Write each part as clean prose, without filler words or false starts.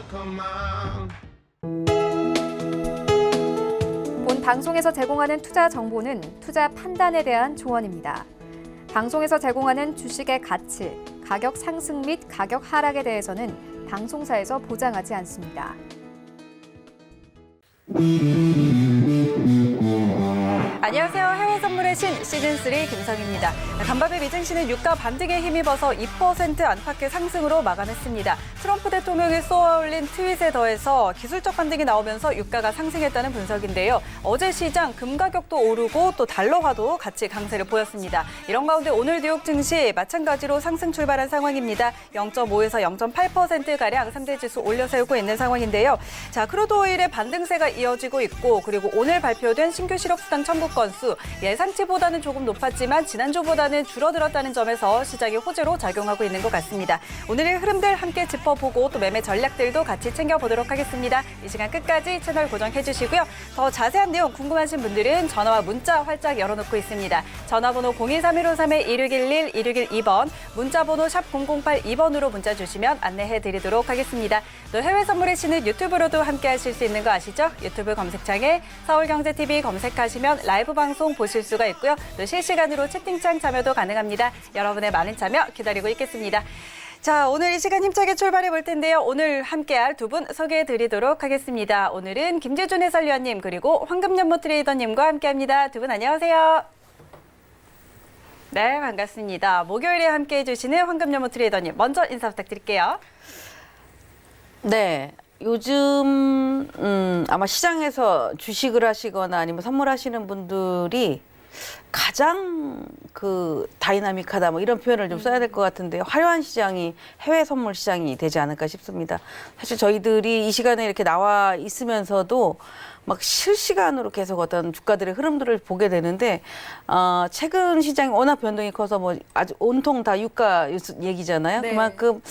본 방송에서 제공하는 투자 정보는 투자 판단에 대한 조언입니다. 방송에서 제공하는 주식의 가치, 가격 상승 및 가격 하락에 대해서는 방송사에서 보장하지 않습니다. 안녕하세요. 해외 선물의 신 시즌3 김성희입니다. 간밤에 미증시는 유가 반등에 힘입어서 2% 안팎의 상승으로 마감했습니다. 트럼프 대통령이 쏘아올린 트윗에 더해서 기술적 반등이 나오면서 유가가 상승했다는 분석인데요. 어제 시장 금 가격도 오르고 또 달러화도 같이 강세를 보였습니다. 이런 가운데 오늘 뉴욕 증시 마찬가지로 상승 출발한 상황입니다. 0.5에서 0.8%가량 상대 지수 올려 세우고 있는 상황인데요. 자, 크루드 오일의 반등세가 이어지고 있고 그리고 오늘 발표된 신규 실업수당 청구 건수 예상치보다는 조금 높았지만 지난주보다는 줄어들었다는 점에서 시장이 호재로 작용하고 있는 것 같습니다. 오늘의 흐름들 함께 짚어보고 또 매매 전략들도 같이 챙겨보도록 하겠습니다. 이 시간 끝까지 채널 고정해 주시고요. 더 자세한 내용 궁금하신 분들은 전화와 문자 활짝 열어놓고 있습니다. 전화번호 023-1531-2611, 2612번, 문자번호 샵 0082번으로 문자 주시면 안내해드리도록 하겠습니다. 또 해외 선물의 신은 유튜브로도 함께 하실 수 있는 거 아시죠? 유튜브 검색창에 서울경제TV 검색하시면 라이브 방송 보실 수가 있고요. 또 실시간으로 채팅창 참여도 가능합니다. 여러분의 많은 참여 기다리고 있겠습니다. 자, 오늘 이 시간 힘차게 출발해 볼 텐데요. 오늘 함께할 두 분 소개해 드리도록 하겠습니다. 오늘은 김재준 해설위원님 그리고 황금연모 트레이더님과 함께합니다. 두 분 안녕하세요. 네, 반갑습니다. 목요일에 함께해 주시는 황금연모 트레이더님 먼저 인사 부탁드릴게요. 네. 요즘 아마 시장에서 주식을 하시거나 아니면 선물하시는 분들이 가장 다이나믹하다 뭐 이런 표현을 좀 써야 될 것 같은데 화려한 시장이 해외 선물 시장이 되지 않을까 싶습니다. 사실 저희들이 이 시간에 이렇게 나와 있으면서도 막 실시간으로 계속 어떤 주가들의 흐름들을 보게 되는데 최근 시장이 워낙 변동이 커서 뭐 아주 온통 다 유가 얘기잖아요. 네. 그만큼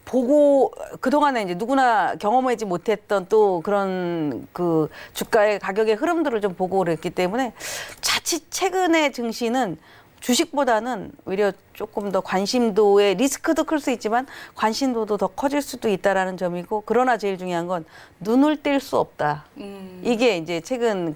보고 그동안에 이제 누구나 경험하지 못했던 또 그런 주가의 가격의 흐름들을 좀 보고 그랬기 때문에 자칫 최근의 증시는 주식보다는 오히려 조금 더 관심도의 리스크도 클 수 있지만 관심도도 더 커질 수도 있다라는 점이고 그러나 제일 중요한 건 눈을 뗄 수 없다. 이게 이제 최근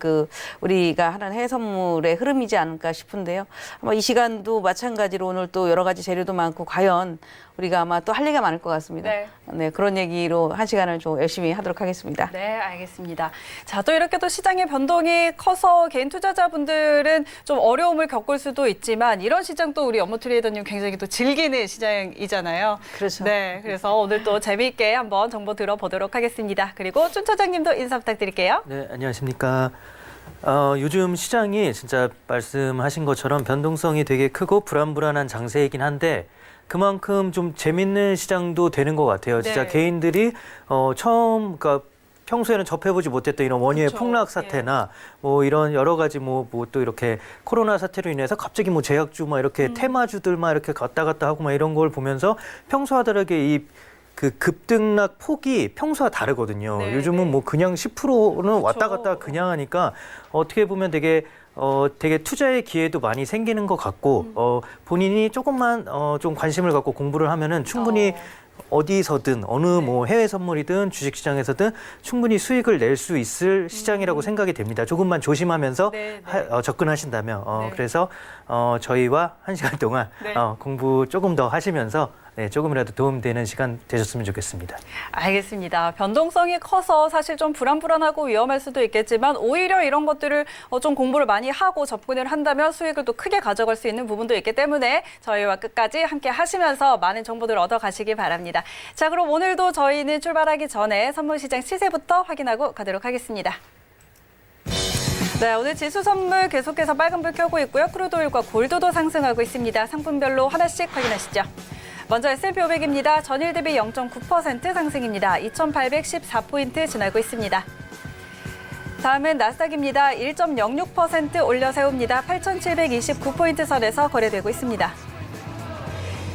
우리가 하는 해외 선물의 흐름이지 않을까 싶은데요. 아마 이 시간도 마찬가지로 오늘 또 여러 가지 재료도 많고 과연 우리가 아마 또 할 얘기가 많을 것 같습니다. 네, 그런 얘기로 한 시간을 좀 열심히 하도록 하겠습니다. 네, 알겠습니다. 자, 또 이렇게 또 시장의 변동이 커서 개인 투자자분들은 좀 어려움을 겪을 수도 있지만 이런 시장 또 우리 연모 트레이더님 굉장히 또 즐기는 시장이잖아요. 그렇죠. 네, 그래서 오늘 또 재미있게 한번 정보 들어보도록 하겠습니다. 그리고 춘 차장님도 인사 부탁드릴게요. 네, 안녕하십니까. 요즘 시장이 진짜 말씀하신 것처럼 변동성이 되게 크고 불안불안한 장세이긴 한데 그만큼 좀 재밌는 시장도 되는 것 같아요. 진짜 네. 개인들이 그러니까 평소에는 접해보지 못했던 이런 원유의 그렇죠. 폭락 사태나 뭐 이런 여러 가지 뭐 또 이렇게 코로나 사태로 인해서 갑자기 뭐 제약주 막 이렇게 테마주들 막 이렇게 갔다 갔다 하고 막 이런 걸 보면서 평소와 다르게 급등락 폭이 평소와 다르거든요. 네, 요즘은 네. 뭐 그냥 10%는 왔다 갔다 그냥 하니까 어떻게 보면 되게 투자의 기회도 많이 생기는 것 같고 본인이 조금만 좀 관심을 갖고 공부를 하면은 충분히 어디서든 어느 뭐 해외 선물이든 주식 시장에서든 충분히 수익을 낼 수 있을 시장이라고 생각이 됩니다. 조금만 조심하면서 네, 접근하신다면 네. 그래서 저희와 한 시간 동안 네. 공부 조금 더 하시면서 조금이라도 도움되는 시간 되셨으면 좋겠습니다. 알겠습니다. 변동성이 커서 사실 좀 불안불안하고 위험할 수도 있겠지만 오히려 이런 것들을 좀 공부를 많이 하고 접근을 한다면 수익을 또 크게 가져갈 수 있는 부분도 있기 때문에 저희와 끝까지 함께 하시면서 많은 정보들 얻어가시기 바랍니다. 자, 그럼 오늘도 저희는 출발하기 전에 선물시장 시세부터 확인하고 가도록 하겠습니다. 네, 오늘 지수 선물 계속해서 빨간불 켜고 있고요. 크루드 오일과 골드도 상승하고 있습니다. 상품별로 하나씩 확인하시죠. 먼저 S&P 500입니다. 전일 대비 0.9% 상승입니다. 2,814포인트 지나고 있습니다. 다음은 나스닥입니다. 1.06% 올려 세웁니다. 8,729포인트 선에서 거래되고 있습니다.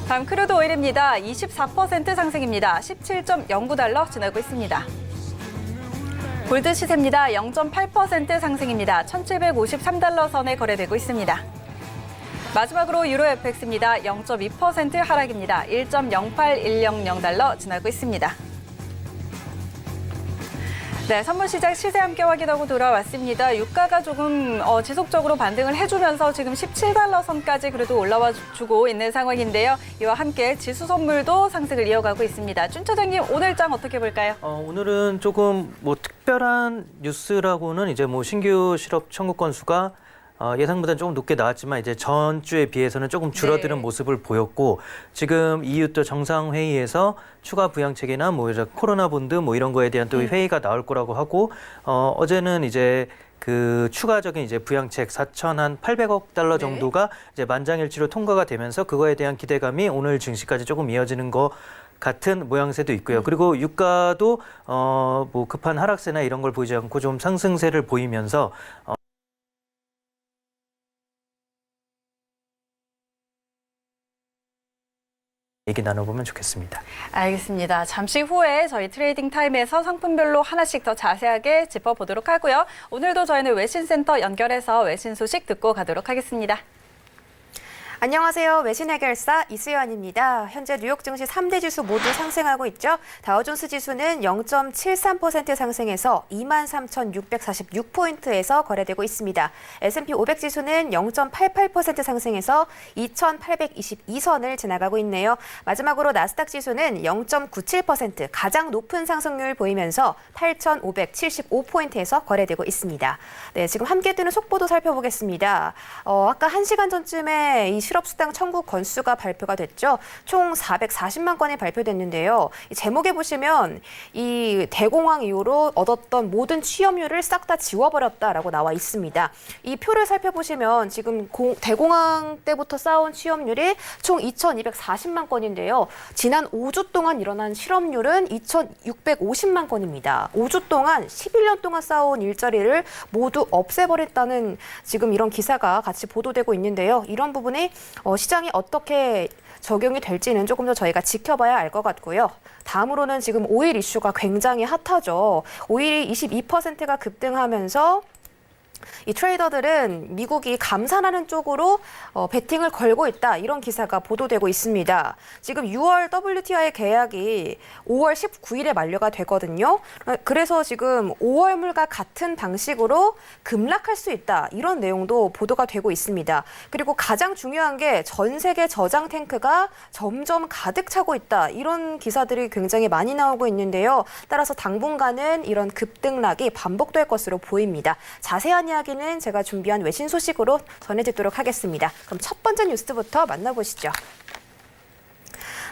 다음 크루드 오일입니다. 24% 상승입니다. 17.09달러 지나고 있습니다. 골드 시세입니다. 0.8% 상승입니다. 1,753달러 선에 거래되고 있습니다. 마지막으로 유로 FX입니다. 0.2% 하락입니다. 1.08100달러 지나고 있습니다. 네, 선물시장 시세 함께 확인하고 돌아왔습니다. 유가가 조금 지속적으로 반등을 해주면서 지금 17달러 선까지 그래도 올라와 주고 있는 상황인데요. 이와 함께 지수 선물도 상승을 이어가고 있습니다. 준 차장님, 오늘 장 어떻게 볼까요? 오늘은 조금 뭐 특별한 뉴스라고는 이제 뭐 신규 실업 청구 건수가 예상보다는 조금 높게 나왔지만 이제 전주에 비해서는 조금 줄어드는 네. 모습을 보였고 지금 EU 또 정상회의에서 추가 부양책이나 뭐 이제 코로나 본드 뭐 이런 거에 대한 또 회의가 나올 거라고 하고 어제는 이제 그 추가적인 이제 부양책 4,800억 달러 정도가 이제 만장일치로 통과가 되면서 그거에 대한 기대감이 오늘 증시까지 조금 이어지는 거 같은 모양새도 있고요. 그리고 유가도 뭐 급한 하락세나 이런 걸 보이지 않고 좀 상승세를 보이면서 얘기 나눠보면 좋겠습니다. 알겠습니다. 잠시 후에 저희 트레이딩 타임에서 상품별로 하나씩 더 자세하게 짚어보도록 하고요. 오늘도 저희는 외신센터 연결해서 외신 소식 듣고 가도록 하겠습니다. 안녕하세요. 외신 해결사 이수연입니다. 현재 뉴욕 증시 3대 지수 모두 상승하고 있죠. 다우존스 지수는 0.73% 상승해서 23,646포인트에서 거래되고 있습니다. S&P 500 지수는 0.88% 상승해서 2,822선을 지나가고 있네요. 마지막으로 나스닥 지수는 0.97% 가장 높은 상승률 보이면서 8,575포인트에서 거래되고 있습니다. 네, 지금 함께 뜨는 속보도 살펴보겠습니다. 아까 1시간 전쯤에 이 실업수당 청구 건수가 발표가 됐죠. 총 440만 건이 발표됐는데요. 이 제목에 보시면 이 대공황 이후로 얻었던 모든 취업률을 싹 다 지워버렸다라고 나와 있습니다. 이 표를 살펴보시면 지금 대공황 때부터 쌓아온 취업률이 총 2,240만 건인데요. 지난 5주 동안 일어난 실업률은 2,650만 건입니다. 5주 동안 11년 동안 쌓아온 일자리를 모두 없애버렸다는 지금 이런 기사가 같이 보도되고 있는데요. 이런 부분이 시장이 어떻게 적용이 될지는 조금 더 저희가 지켜봐야 알 것 같고요. 다음으로는 지금 오일 이슈가 굉장히 핫하죠. 오일이 22%가 급등하면서 이 트레이더들은 미국이 감산하는 쪽으로 베팅을 걸고 있다. 이런 기사가 보도되고 있습니다. 지금 6월 WTI 계약이 5월 19일에 만료가 되거든요. 그래서 지금 5월물과 같은 방식으로 급락할 수 있다. 이런 내용도 보도가 되고 있습니다. 그리고 가장 중요한 게 전 세계 저장 탱크가 점점 가득 차고 있다. 이런 기사들이 굉장히 많이 나오고 있는데요. 따라서 당분간은 이런 급등락이 반복될 것으로 보입니다. 자세한 이야기는 제가 준비한 외신 소식으로 전해드리도록 하겠습니다. 그럼 첫 번째 뉴스부터 만나보시죠.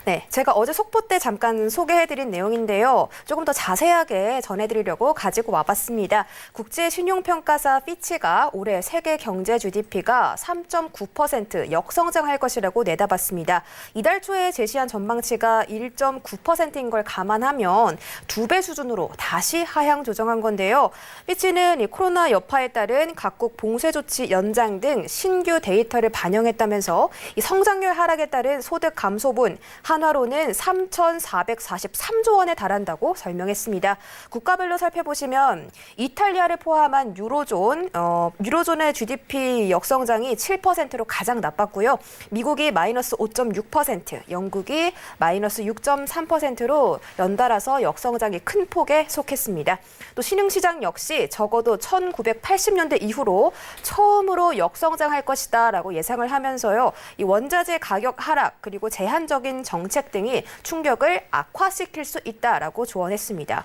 네, 제가 어제 속보 때 잠깐 소개해드린 내용인데요. 조금 더 자세하게 전해드리려고 가지고 와봤습니다. 국제신용평가사 피치가 올해 세계 경제 GDP가 3.9% 역성장할 것이라고 내다봤습니다. 이달 초에 제시한 전망치가 1.9%인 걸 감안하면 2배 수준으로 다시 하향 조정한 건데요. 피치는 이 코로나 여파에 따른 각국 봉쇄 조치 연장 등 신규 데이터를 반영했다면서 이 성장률 하락에 따른 소득 감소분 한화로는 3,443조 원에 달한다고 설명했습니다. 국가별로 살펴보시면 이탈리아를 포함한 유로존의 GDP 역성장이 7%로 가장 나빴고요. 미국이 마이너스 5.6%, 영국이 마이너스 6.3%로 연달아서 역성장이 큰 폭에 속했습니다. 또 신흥시장 역시 적어도 1980년대 이후로 처음으로 역성장할 것이다라고 예상을 하면서요. 이 원자재 가격 하락 그리고 제한적인 정책 등이 충격을 악화시킬 수 있다라고 조언했습니다.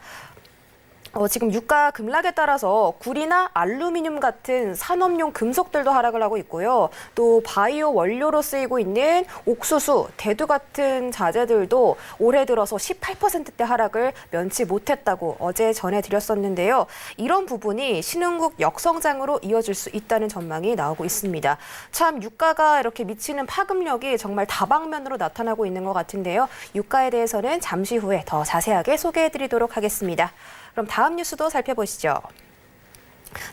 지금 유가 급락에 따라서 구리나 알루미늄 같은 산업용 금속들도 하락을 하고 있고요. 또 바이오 원료로 쓰이고 있는 옥수수, 대두 같은 자재들도 올해 들어서 18%대 하락을 면치 못했다고 어제 전해드렸었는데요. 이런 부분이 신흥국 역성장으로 이어질 수 있다는 전망이 나오고 있습니다. 참 유가가 이렇게 미치는 파급력이 정말 다방면으로 나타나고 있는 것 같은데요. 유가에 대해서는 잠시 후에 더 자세하게 소개해드리도록 하겠습니다. 그럼 다음 뉴스도 살펴보시죠.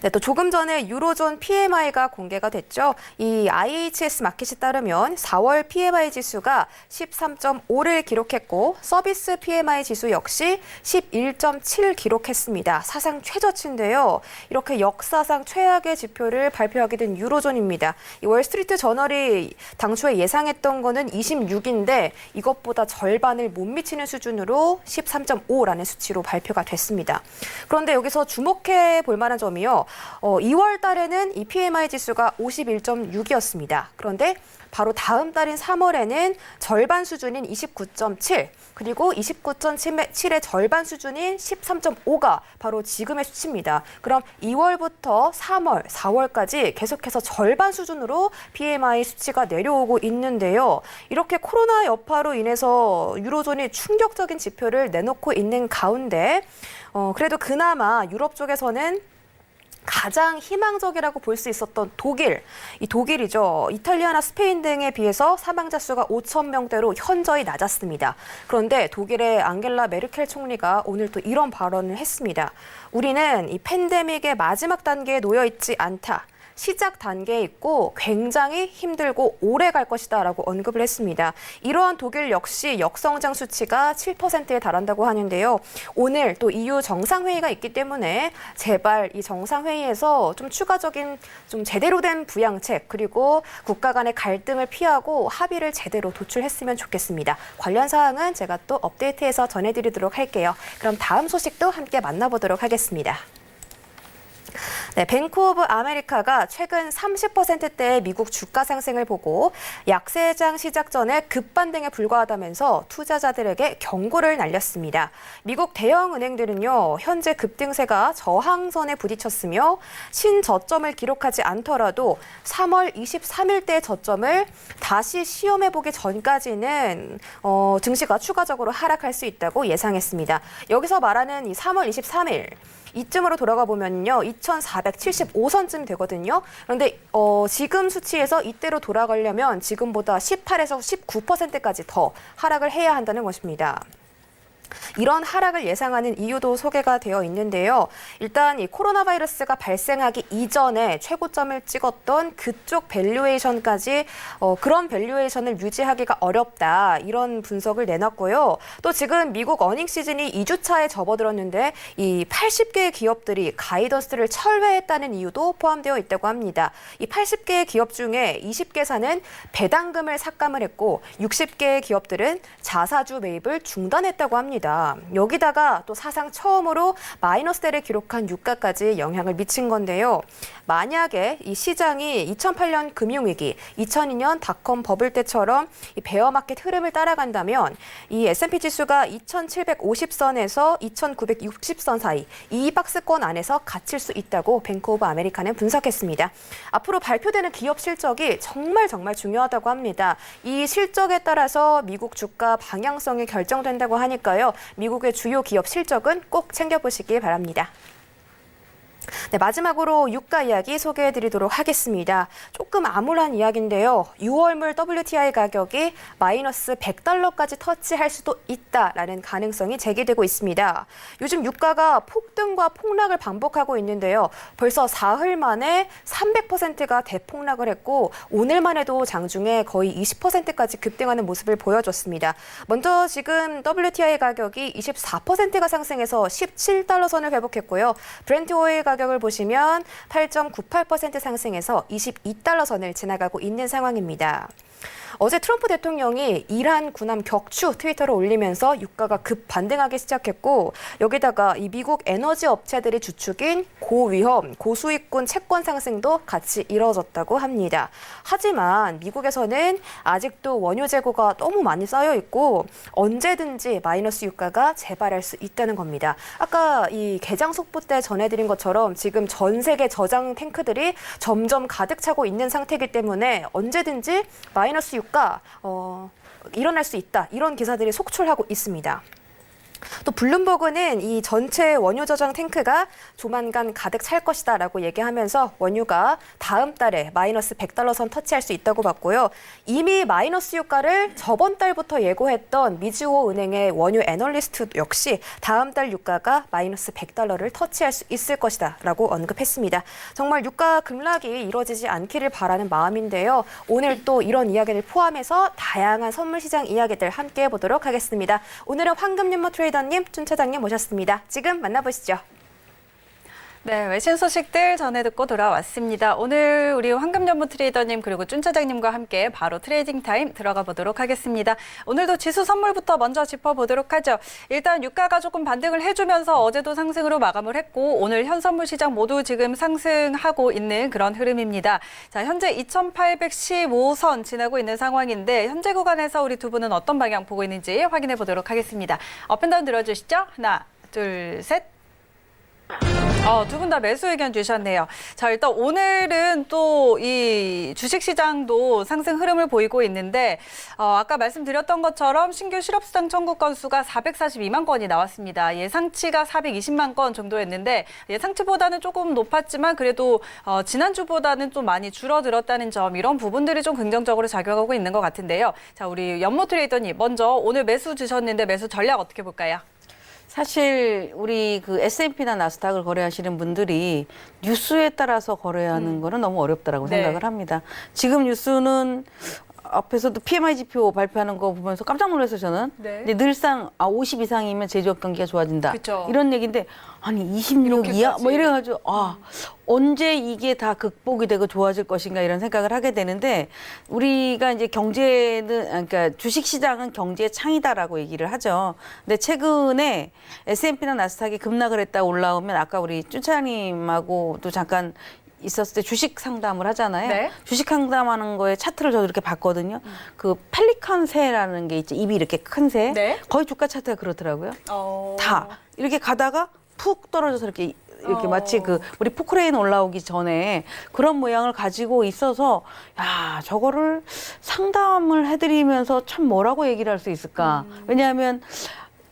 네, 또 조금 전에 유로존 PMI가 공개가 됐죠. 이 IHS 마켓에 따르면 4월 PMI 지수가 13.5를 기록했고 서비스 PMI 지수 역시 11.7을 기록했습니다. 사상 최저치인데요. 이렇게 역사상 최악의 지표를 발표하게 된 유로존입니다. 이 월스트리트 저널이 당초에 예상했던 거는 26인데 이것보다 절반을 못 미치는 수준으로 13.5라는 수치로 발표가 됐습니다. 그런데 여기서 주목해 볼 만한 점이요. 2월 달에는 이 PMI 지수가 51.6이었습니다. 그런데 바로 다음 달인 3월에는 절반 수준인 29.7, 그리고 29.7의 절반 수준인 13.5가 바로 지금의 수치입니다. 그럼 2월부터 3월, 4월까지 계속해서 절반 수준으로 PMI 수치가 내려오고 있는데요. 이렇게 코로나 여파로 인해서 유로존이 충격적인 지표를 내놓고 있는 가운데 그래도 그나마 유럽 쪽에서는 가장 희망적이라고 볼 수 있었던 독일, 이 독일이죠. 이탈리아나 스페인 등에 비해서 사망자 수가 5천 명대로 현저히 낮았습니다. 그런데 독일의 앙겔라 메르켈 총리가 오늘 또 이런 발언을 했습니다. 우리는 이 팬데믹의 마지막 단계에 놓여 있지 않다. 시작 단계에 있고 굉장히 힘들고 오래 갈 것이다라고 언급을 했습니다. 이러한 독일 역시 역성장 수치가 7%에 달한다고 하는데요. 오늘 또 EU 정상회의가 있기 때문에 제발 이 정상회의에서 좀 추가적인 좀 제대로 된 부양책 그리고 국가 간의 갈등을 피하고 합의를 제대로 도출했으면 좋겠습니다. 관련 사항은 제가 또 업데이트해서 전해드리도록 할게요. 그럼 다음 소식도 함께 만나보도록 하겠습니다. 네, 뱅크 오브 아메리카가 최근 30%대의 미국 주가 상승을 보고 약세장 시작 전에 급반등에 불과하다면서 투자자들에게 경고를 날렸습니다. 미국 대형 은행들은요, 현재 급등세가 저항선에 부딪혔으며 신저점을 기록하지 않더라도 3월 23일대 저점을 다시 시험해보기 전까지는 증시가 추가적으로 하락할 수 있다고 예상했습니다. 여기서 말하는 이 3월 23일 이쯤으로 돌아가 보면요, 2,475선쯤 되거든요. 그런데 지금 수치에서 이때로 돌아가려면 지금보다 18에서 19%까지 더 하락을 해야 한다는 것입니다. 이런 하락을 예상하는 이유도 소개가 되어 있는데요. 일단 이 코로나 바이러스가 발생하기 이전에 최고점을 찍었던 그쪽 밸류에이션까지 그런 밸류에이션을 유지하기가 어렵다. 이런 분석을 내놨고요. 또 지금 미국 어닝 시즌이 2주차에 접어들었는데 이 80개의 기업들이 가이던스를 철회했다는 이유도 포함되어 있다고 합니다. 이 80개의 기업 중에 20개사는 배당금을 삭감을 했고 60개의 기업들은 자사주 매입을 중단했다고 합니다. 여기다가 또 사상 처음으로 마이너스대를 기록한 유가까지 영향을 미친 건데요. 만약에 이 시장이 2008년 금융위기, 2002년 닷컴 버블 때처럼 이 베어마켓 흐름을 따라간다면 이 S&P 지수가 2750선에서 2960선 사이 이 박스권 안에서 갇힐 수 있다고 뱅크 오브 아메리카는 분석했습니다. 앞으로 발표되는 기업 실적이 정말 중요하다고 합니다. 이 실적에 따라서 미국 주가 방향성이 결정된다고 하니까요. 미국의 주요 기업 실적은 꼭 챙겨보시기 바랍니다. 네, 마지막으로 유가 이야기 소개해드리도록 하겠습니다. 조금 암울한 이야기인데요. 6월물 WTI 가격이 마이너스 $100까지 터치할 수도 있다라는 가능성이 제기되고 있습니다. 요즘 유가가 폭등과 폭락을 반복하고 있는데요. 벌써 사흘 만에 300%가 대폭락을 했고 오늘만 해도 장중에 거의 20%까지 급등하는 모습을 보여줬습니다. 먼저 지금 WTI 가격이 24%가 상승해서 $17 선을 회복했고요. 브렌트 오일 가격을 보시면 8.98% 상승해서 $22 선을 지나가고 있는 상황입니다. 어제 트럼프 대통령이 이란 군함 격추 트위터를 올리면서 유가가 급반등하기 시작했고 여기다가 이 미국 에너지 업체들이 주축인 고위험, 고수익군 채권 상승도 같이 이뤄졌다고 합니다. 하지만 미국에서는 아직도 원유 재고가 너무 많이 쌓여 있고 언제든지 마이너스 유가가 재발할 수 있다는 겁니다. 아까 이 개장 속보 때 전해드린 것처럼 지금 전 세계 저장 탱크들이 점점 가득 차고 있는 상태이기 때문에 언제든지 마이너스 유가 일어날 수 있다. 이런 기사들이 속출하고 있습니다. 또 블룸버그는 이 전체 원유 저장 탱크가 조만간 가득 찰 것이다라고 얘기하면서 원유가 다음 달에 마이너스 100달러 선 터치할 수 있다고 봤고요. 이미 마이너스 유가를 저번 달부터 예고했던 미즈호 은행의 원유 애널리스트 역시 다음 달 유가가 마이너스 100달러를 터치할 수 있을 것이다라고 언급했습니다. 정말 유가 급락이 이뤄지지 않기를 바라는 마음인데요. 오늘 또 이런 이야기를 포함해서 다양한 선물 시장 이야기들 함께 해보도록 하겠습니다. 오늘은 황금윤모 트레이더님, 준 차장님 모셨습니다. 지금 만나보시죠. 네, 외신 소식들 전해 듣고 돌아왔습니다. 오늘 우리 황금연무 트레이더님 그리고 준 차장님과 함께 바로 트레이딩 타임 들어가 보도록 하겠습니다. 오늘도 지수 선물부터 먼저 짚어보도록 하죠. 일단 유가가 조금 반등을 해주면서 어제도 상승으로 마감을 했고 오늘 현 선물 시장 모두 지금 상승하고 있는 그런 흐름입니다. 자, 현재 2815선 지나고 있는 상황인데 현재 구간에서 우리 두 분은 어떤 방향 보고 있는지 확인해 보도록 하겠습니다. 업앤다운 들어주시죠. 하나, 둘, 셋. 두 분 다 매수 의견 주셨네요. 자, 일단 오늘은 또 이 주식시장도 상승 흐름을 보이고 있는데 아까 말씀드렸던 것처럼 신규 실업수당 청구 건수가 442만 건이 나왔습니다. 예상치가 420만 건 정도였는데 예상치보다는 조금 높았지만 그래도 지난주보다는 좀 많이 줄어들었다는 점 이런 부분들이 좀 긍정적으로 작용하고 있는 것 같은데요. 자, 우리 연모 트레이더님 먼저 오늘 매수 주셨는데 매수 전략 어떻게 볼까요? 사실 우리 그 S&P나 나스닥을 거래하시는 분들이 뉴스에 따라서 거래하는 거는 너무 어렵다라고 네. 생각을 합니다. 지금 뉴스는 앞에서도 PMI 지표 발표하는 거 보면서 깜짝 놀라서 저는 네. 근데 늘상 50 이상이면 제조업 경기가 좋아진다 그쵸. 이런 얘기인데 아니 26 이하 뭐 이래가지고 언제 이게 다 극복이 되고 좋아질 것인가 이런 생각을 하게 되는데 우리가 이제 경제는 그러니까 주식시장은 경제의 창이다라고 얘기를 하죠. 근데 최근에 S&P나 나스닥이 급락을 했다 올라오면 아까 우리 준 차장님하고 또 잠깐 있었을 때 주식 상담을 하잖아요. 네. 주식 상담하는 거에 차트를 저도 이렇게 봤거든요. 그 펠리컨 새라는 게 있죠. 입이 이렇게 큰 새. 네. 거의 주가 차트가 그렇더라고요. 다 이렇게 가다가 푹 떨어져서 이렇게 마치 그 우리 포크레인 올라오기 전에 그런 모양을 가지고 있어서 야 저거를 상담을 해드리면서 참 뭐라고 얘기를 할 수 있을까. 왜냐하면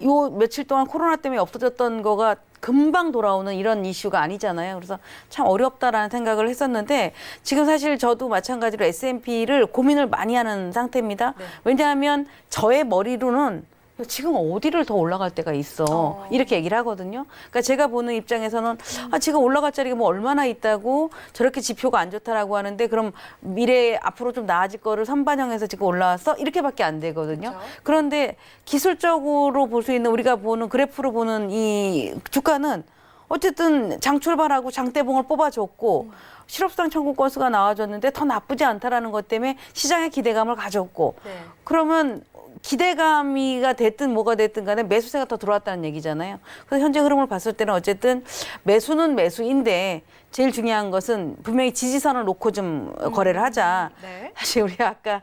요 며칠 동안 코로나 때문에 없어졌던 거가 금방 돌아오는 이런 이슈가 아니잖아요. 그래서 참 어렵다라는 생각을 했었는데 지금 사실 저도 마찬가지로 S&P를 고민을 많이 하는 상태입니다. 네. 왜냐하면 저의 머리로는 지금 어디를 더 올라갈 때가 있어. 이렇게 얘기를 하거든요. 그러니까 제가 보는 입장에서는 지금 올라갈 자리가 뭐 얼마나 있다고 저렇게 지표가 안 좋다라고 하는데 그럼 미래에 앞으로 좀 나아질 거를 선반영해서 지금 올라왔어? 이렇게밖에 안 되거든요. 그렇죠. 그런데 기술적으로 볼 수 있는 우리가 보는 그래프로 보는 이 주가는 어쨌든 장 출발하고 장대봉을 뽑아줬고 실업수당 청구 건수가 나와줬는데 더 나쁘지 않다라는 것 때문에 시장의 기대감을 가졌고 네. 그러면 기대감이가 됐든 뭐가 됐든 간에 매수세가 더 들어왔다는 얘기잖아요. 그래서 현재 흐름을 봤을 때는 어쨌든 매수는 매수인데 제일 중요한 것은 분명히 지지선을 놓고 좀 거래를 하자. 네. 사실 우리 아까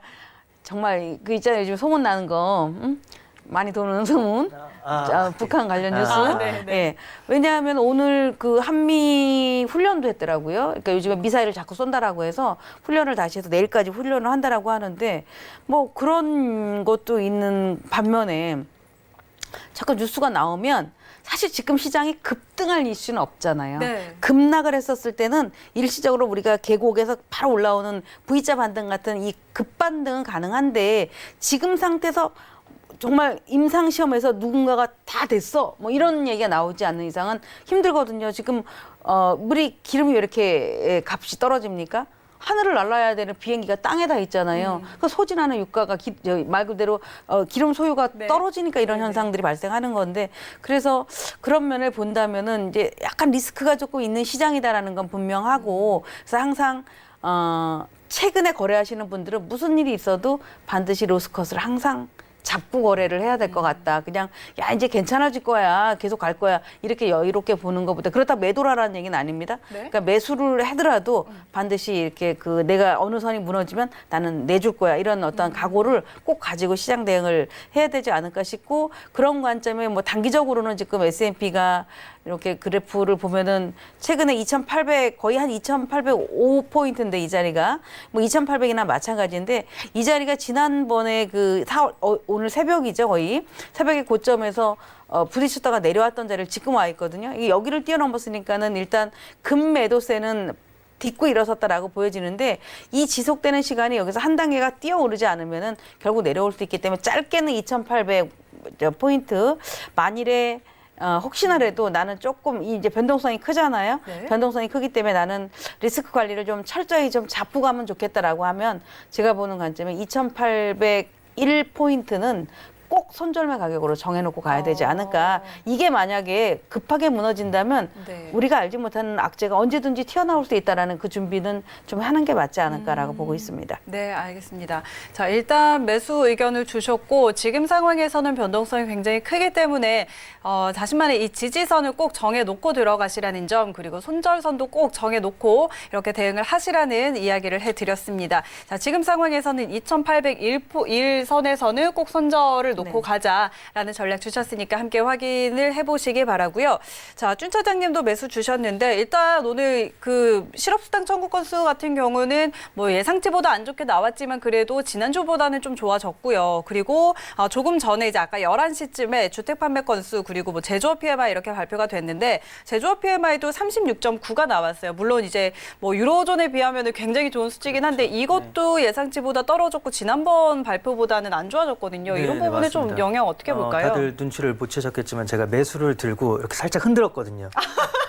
정말 그 있잖아요. 요즘 소문 나는 거. 많이 도는 소문. 북한 관련 뉴스. 네, 네. 예. 왜냐하면 오늘 그 한미 훈련도 했더라고요. 그러니까 요즘에 미사일을 자꾸 쏜다라고 해서 훈련을 다시 해서 내일까지 훈련을 한다라고 하는데 뭐 그런 것도 있는 반면에 자꾸 뉴스가 나오면 사실 지금 시장이 급등할 이슈는 없잖아요. 네. 급락을 했었을 때는 일시적으로 우리가 계곡에서 바로 올라오는 V자 반등 같은 이 급반등은 가능한데 지금 상태에서 정말 임상시험에서 누군가가 다 됐어. 뭐 이런 얘기가 나오지 않는 이상은 힘들거든요. 지금 물이 기름이 왜 이렇게 값이 떨어집니까? 하늘을 날아야 되는 비행기가 땅에 다 있잖아요. 그 소진하는 유가가 말 그대로 기름 소유가 네. 떨어지니까 이런 현상들이 발생하는 건데 그래서 그런 면을 본다면은 이제 약간 리스크가 조금 있는 시장이다라는 건 분명하고 그래서 항상 최근에 거래하시는 분들은 무슨 일이 있어도 반드시 로스컷을 항상 잡고 거래를 해야 될 것 같다. 그냥 야 이제 괜찮아질 거야. 계속 갈 거야. 이렇게 여유롭게 보는 것보다 그렇다 매도라라는 얘기는 아닙니다. 네. 그러니까 매수를 하더라도 반드시 이렇게 그 내가 어느 선이 무너지면 나는 내줄 거야. 이런 어떤 각오를 꼭 가지고 시장 대응을 해야 되지 않을까 싶고 그런 관점에 뭐 단기적으로는 지금 S&P가 이렇게 그래프를 보면은 최근에 2,800 거의 한 2,805포인트인데 이 자리가 뭐 2,800이나 마찬가지인데 이 자리가 지난번에 그 4월 오늘 새벽이죠, 거의. 새벽에 고점에서 부딪혔다가 내려왔던 자리를 지금 와 있거든요. 이게 여기를 뛰어넘었으니까는 일단 금매도세는 딛고 일어섰다라고 보여지는데 이 지속되는 시간이 여기서 한 단계가 뛰어오르지 않으면은 결국 내려올 수 있기 때문에 짧게는 2,800포인트. 만일에 혹시나라도 나는 조금 이제 변동성이 크잖아요. 네. 변동성이 크기 때문에 나는 리스크 관리를 좀 철저히 좀 잡고 가면 좋겠다라고 하면 제가 보는 관점에 2,801포인트는 꼭 손절매 가격으로 정해놓고 가야 되지 않을까. 이게 만약에 급하게 무너진다면 네. 우리가 알지 못하는 악재가 언제든지 튀어나올 수 있다라는 그 준비는 좀 하는 게 맞지 않을까라고 보고 있습니다. 네, 알겠습니다. 자, 일단 매수 의견을 주셨고 지금 상황에서는 변동성이 굉장히 크기 때문에 자신만의 이 지지선을 꼭 정해놓고 들어가시라는 점, 그리고 손절선도 꼭 정해놓고 이렇게 대응을 하시라는 이야기를 해드렸습니다. 자, 지금 상황에서는 2,801선에서는 꼭 손절을 놓고 가자라는 전략 주셨으니까 함께 확인을 해보시기 바라고요. 자, 준 차장님도 매수 주셨는데 일단 오늘 그 실업수당 청구 건수 같은 경우는 뭐 예상치보다 안 좋게 나왔지만 그래도 지난주보다는 좀 좋아졌고요. 그리고 조금 전에 이제 아까 11시쯤에 주택 판매 건수 그리고 뭐 제조업 PMI 이렇게 발표가 됐는데 제조업 PMI도 36.9가 나왔어요. 물론 이제 뭐 유로존에 비하면 굉장히 좋은 수치긴 한데 이것도 예상치보다 떨어졌고 지난번 발표보다는 안 좋아졌거든요. 이런 부분에 좀 맞습니다. 영향 어떻게 볼까요? 다들 눈치를 못 채셨겠지만 제가 매수를 들고 이렇게 살짝 흔들었거든요.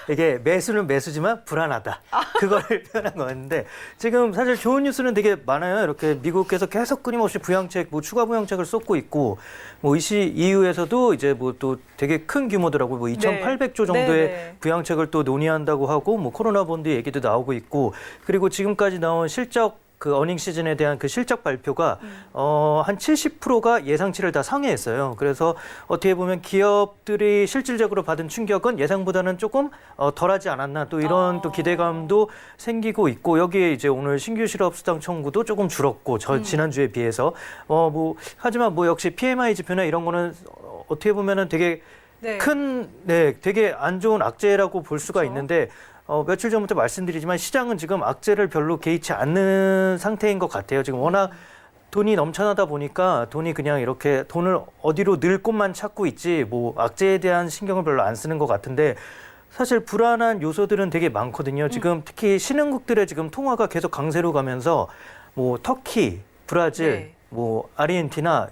이게 매수는 매수지만 불안하다. 그거를 표현한 거였는데 지금 사실 좋은 뉴스는 되게 많아요. 이렇게 미국에서 계속 끊임없이 부양책, 뭐 추가 부양책을 쏟고 있고 뭐 EU에서도 이제 뭐 또 되게 큰 규모더라고요. 뭐 2,800조 정도의 네. 부양책을 또 논의한다고 하고 뭐 코로나 본드 얘기도 나오고 있고 그리고 지금까지 나온 실적 그 어닝 시즌에 대한 그 실적 발표가 한 70%가 예상치를 다 상회했어요. 그래서 어떻게 보면 기업들이 실질적으로 받은 충격은 예상보다는 조금 덜하지 않았나 또 이런 또 기대감도 생기고 있고 여기에 이제 오늘 신규 실업 수당 청구도 조금 줄었고 지난주에 비해서 뭐 하지만 뭐 역시 PMI 지표나 이런 거는 어떻게 보면은 되게 되게 안 좋은 악재라고 볼 수가 있는데 며칠 전부터 말씀드리지만 시장은 지금 악재를 별로 개의치 않는 상태인 것 같아요. 지금 워낙 돈이 넘쳐나다 보니까 돈이 그냥 이렇게 돈을 어디로 넣을 곳만 찾고 있지 뭐 악재에 대한 신경을 별로 안 쓰는 것 같은데 사실 불안한 요소들은 되게 많거든요. 지금 특히 신흥국들의 지금 통화가 계속 강세로 가면서 뭐 터키, 브라질, 뭐 아르헨티나,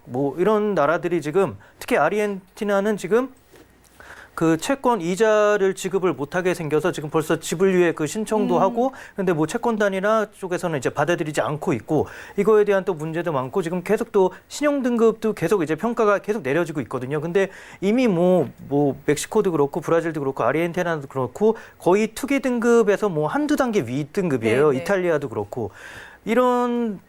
뭐 이런 나라들이 지금 특히 아르헨티나는 지금 그 채권 이자를 지급을 못하게 생겨서 지금 벌써 지불유예 그 신청도 하고 근데 뭐 채권단이나 쪽에서는 이제 받아들이지 않고 있고 이거에 대한 또 문제도 많고 지금 계속 또 신용 등급도 계속 이제 평가가 계속 내려지고 있거든요. 근데 이미 뭐 멕시코도 그렇고 브라질도 그렇고 아르헨티나도 그렇고 거의 투기 등급에서 뭐 한두 단계 위 등급이에요. 이탈리아도 그렇고 이런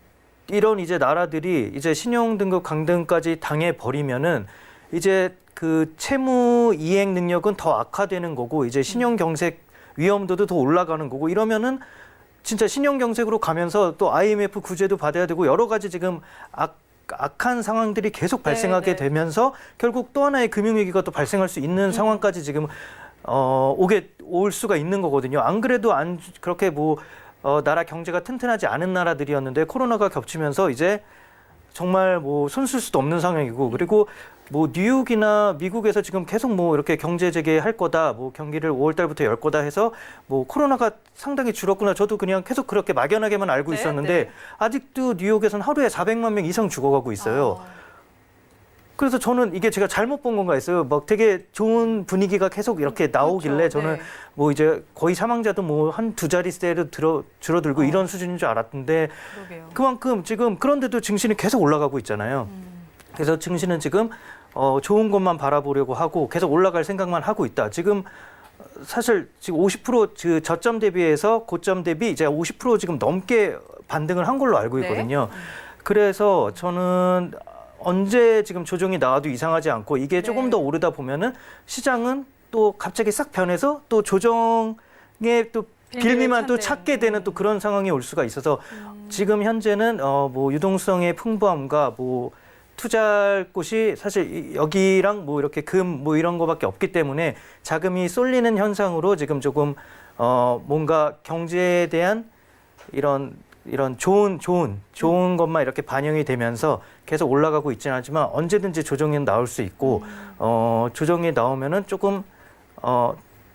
이제 나라들이 이제 신용 등급 강등까지 당해 버리면은 이제 그 채무 이행 능력은 더 악화되는 거고 이제 신용 경색 위험도도 더 올라가는 거고 이러면은 진짜 신용 경색으로 가면서 또 IMF 구제도 받아야 되고 여러 가지 지금 악한 상황들이 계속 발생하게 되면서 결국 또 하나의 금융위기가 또 발생할 수 있는 상황까지 지금 올 수가 있는 거거든요. 안 그래도 그렇게 뭐 나라 경제가 튼튼하지 않은 나라들이었는데 코로나가 겹치면서 이제 정말 뭐 손쓸 수도 없는 상황이고 그리고 뭐 뉴욕이나 미국에서 지금 계속 뭐 이렇게 경제 재개할 거다, 뭐 경기를 5월 달부터 열 거다 해서 뭐 코로나가 상당히 줄었구나. 저도 그냥 계속 그렇게 막연하게만 알고 있었는데 아직도 뉴욕에서는 하루에 400만 명 이상 죽어가고 있어요. 그래서 저는 이게 제가 잘못 본 건가 했어요. 막 되게 좋은 분위기가 계속 이렇게 나오길래 저는 뭐 이제 거의 사망자도 뭐 한 두 자릿수로 줄어들고 이런 수준인 줄 알았는데 그만큼 지금 그런데도 증시는 계속 올라가고 있잖아요. 그래서 증시는 지금 좋은 것만 바라보려고 하고 계속 올라갈 생각만 하고 있다. 지금 사실 지금 50% 그 저점 대비해서 고점 대비 이제 50% 지금 넘게 반등을 한 걸로 알고 있거든요. 그래서 저는 언제 지금 조정이 나와도 이상하지 않고 이게 조금 더 오르다 보면은 시장은 또 갑자기 싹 변해서 또 조정에 또 빌미만 또 찾게 되는 또 그런 상황이 올 수가 있어서 지금 현재는 뭐 유동성의 풍부함과 뭐 투자할 곳이 사실 여기랑 뭐 이렇게 금 뭐 이런 거밖에 없기 때문에 자금이 쏠리는 현상으로 지금 조금 뭔가 경제에 대한 이런 이런 좋은 것만 이렇게 반영이 되면서 계속 올라가고 있지는 않지만 언제든지 조정이 나올 수 있고 조정이 나오면은 조금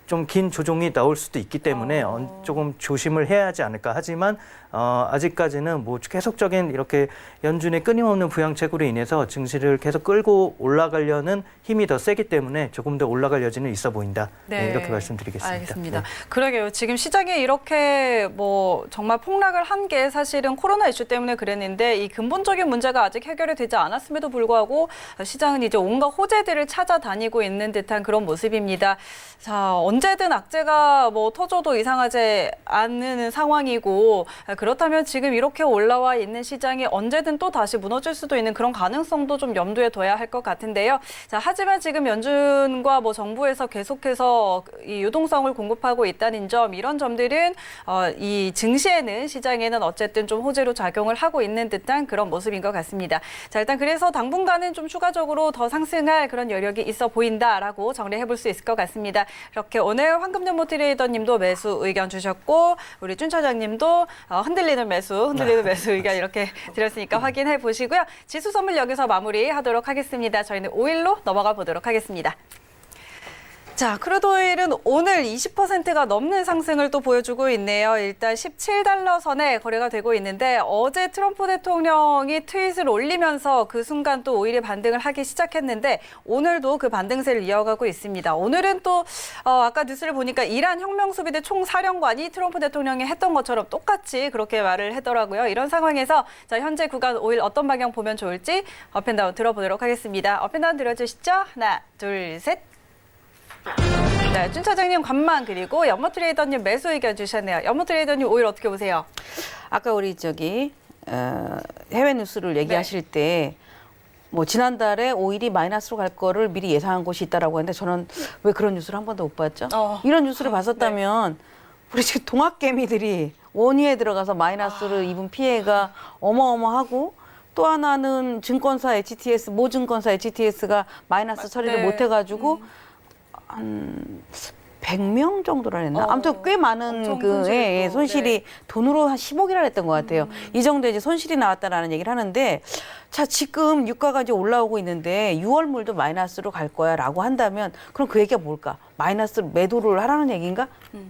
좀 긴 조정이 나올 수도 있기 때문에 조금 조심을 해야 하지 않을까. 하지만 아직까지는 뭐 계속적인 이렇게 연준의 끊임없는 부양책으로 인해서 증시를 계속 끌고 올라가려는 힘이 더 세기 때문에 조금 더 올라갈 여지는 있어 보인다. 네, 이렇게 말씀드리겠습니다. 알겠습니다. 네. 그러게요. 지금 시장이 이렇게 뭐 정말 폭락을 한 게 사실은 코로나 이슈 때문에 그랬는데 이 근본적인 문제가 아직 해결이 되지 않았음에도 불구하고 시장은 이제 온갖 호재들을 찾아다니고 있는 듯한 그런 모습입니다. 자, 언제든 악재가 뭐 터져도 이상하지 않는 상황이고 그렇다면 지금 이렇게 올라와 있는 시장이 언제든 또 다시 무너질 수도 있는 그런 가능성도 좀 염두에 둬야 할 것 같은데요. 자, 하지만 지금 연준과 뭐 정부에서 계속해서 이 유동성을 공급하고 있다는 점, 이런 점들은 이 증시에는 시장에는 어쨌든 좀 호재로 작용을 하고 있는 듯한 그런 모습인 것 같습니다. 자, 일단 그래서 당분간은 좀 추가적으로 더 상승할 그런 여력이 있어 보인다라고 정리해 볼 수 있을 것 같습니다. 이렇게 오늘 황금연모 트레이더님도 매수 의견 주셨고 우리 준 차장님도 흔들리는 매수 의견 이렇게 드렸으니까 확인해 보시고요. 지수 선물 여기서 마무리하도록 하겠습니다. 저희는 5일로 넘어가 보도록 하겠습니다. 자, 크루드 오일은 오늘 20%가 넘는 상승을 또 보여주고 있네요. 일단 17달러 선에 거래가 되고 있는데 어제 트럼프 대통령이 트윗을 올리면서 그 순간 또 오일이 반등을 하기 시작했는데 오늘도 그 반등세를 이어가고 있습니다. 오늘은 또 아까 뉴스를 보니까 이란 혁명수비대 총사령관이 트럼프 대통령이 했던 것처럼 똑같이 그렇게 말을 하더라고요. 이런 상황에서 자, 현재 구간 오일 어떤 방향 보면 좋을지 업앤다운 들어보도록 하겠습니다. 업앤다운 들어주시죠. 하나, 둘, 셋. 네, 준 차장님 관망 그리고 연모 트레이더님 매수 의견 주셨네요. 연모 트레이더님 오일 어떻게 보세요? 아까 우리 해외 뉴스를 얘기하실 때 뭐 지난달에 오일이 마이너스로 갈 거를 미리 예상한 곳이 있다라고 했는데 저는 왜 그런 뉴스를 한 번도 못 봤죠? 이런 뉴스를 봤었다면 우리 지금 동학개미들이 원유에 들어가서 마이너스를 입은 피해가 어마어마하고 또 하나는 증권사 HTS, 모 증권사 HTS가 마이너스 처리를 못 해가지고 한 100명 정도라 했나? 아무튼 꽤 많은 손실이 돈으로 한 10억이라 했던 것 같아요. 이 정도 이제 손실이 나왔다라는 얘기를 하는데 자, 지금 유가가 이제 올라오고 있는데 6월물도 마이너스로 갈 거야라고 한다면 그럼 그 얘기가 뭘까? 마이너스 매도를 하라는 얘기인가?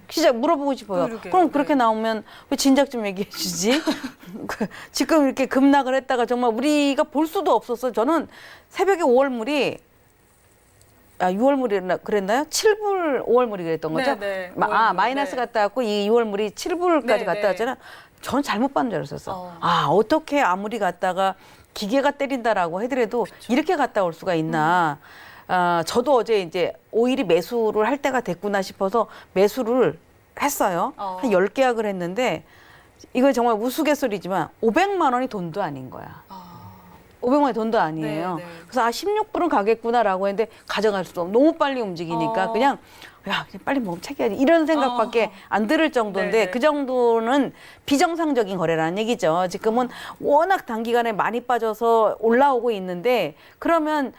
진짜 물어보고 싶어요. 그럼 그렇게 나오면 왜 진작 좀 얘기해 주지? 지금 이렇게 급락을 했다가 정말 우리가 볼 수도 없었어. 저는 새벽에 5월물이 6월물이 그랬나요? 7불 5월물이 그랬던 거죠? 네. 마이너스 갔다 왔고 이 6월물이 7불까지 갔다 왔잖아요. 저는 잘못 봤는 줄 알았었어. 어떻게 아무리 갔다가 기계가 때린다라고 하더라도 이렇게 갔다 올 수가 있나. 저도 어제 이제 오일이 매수를 할 때가 됐구나 싶어서 매수를 했어요. 한 10계약을 했는데 이건 정말 우스갯소리지만 500만 원이 돈도 아닌 거야. 500만 원이 돈도 아니에요. 그래서 16불은 가겠구나라고 했는데 가져갈 수도 없고 너무 빨리 움직이니까 그냥 빨리 멈춰야지 이런 생각밖에 안 들을 정도인데 그 정도는 비정상적인 거래라는 얘기죠. 지금은 워낙 단기간에 많이 빠져서 올라오고 있는데 그러면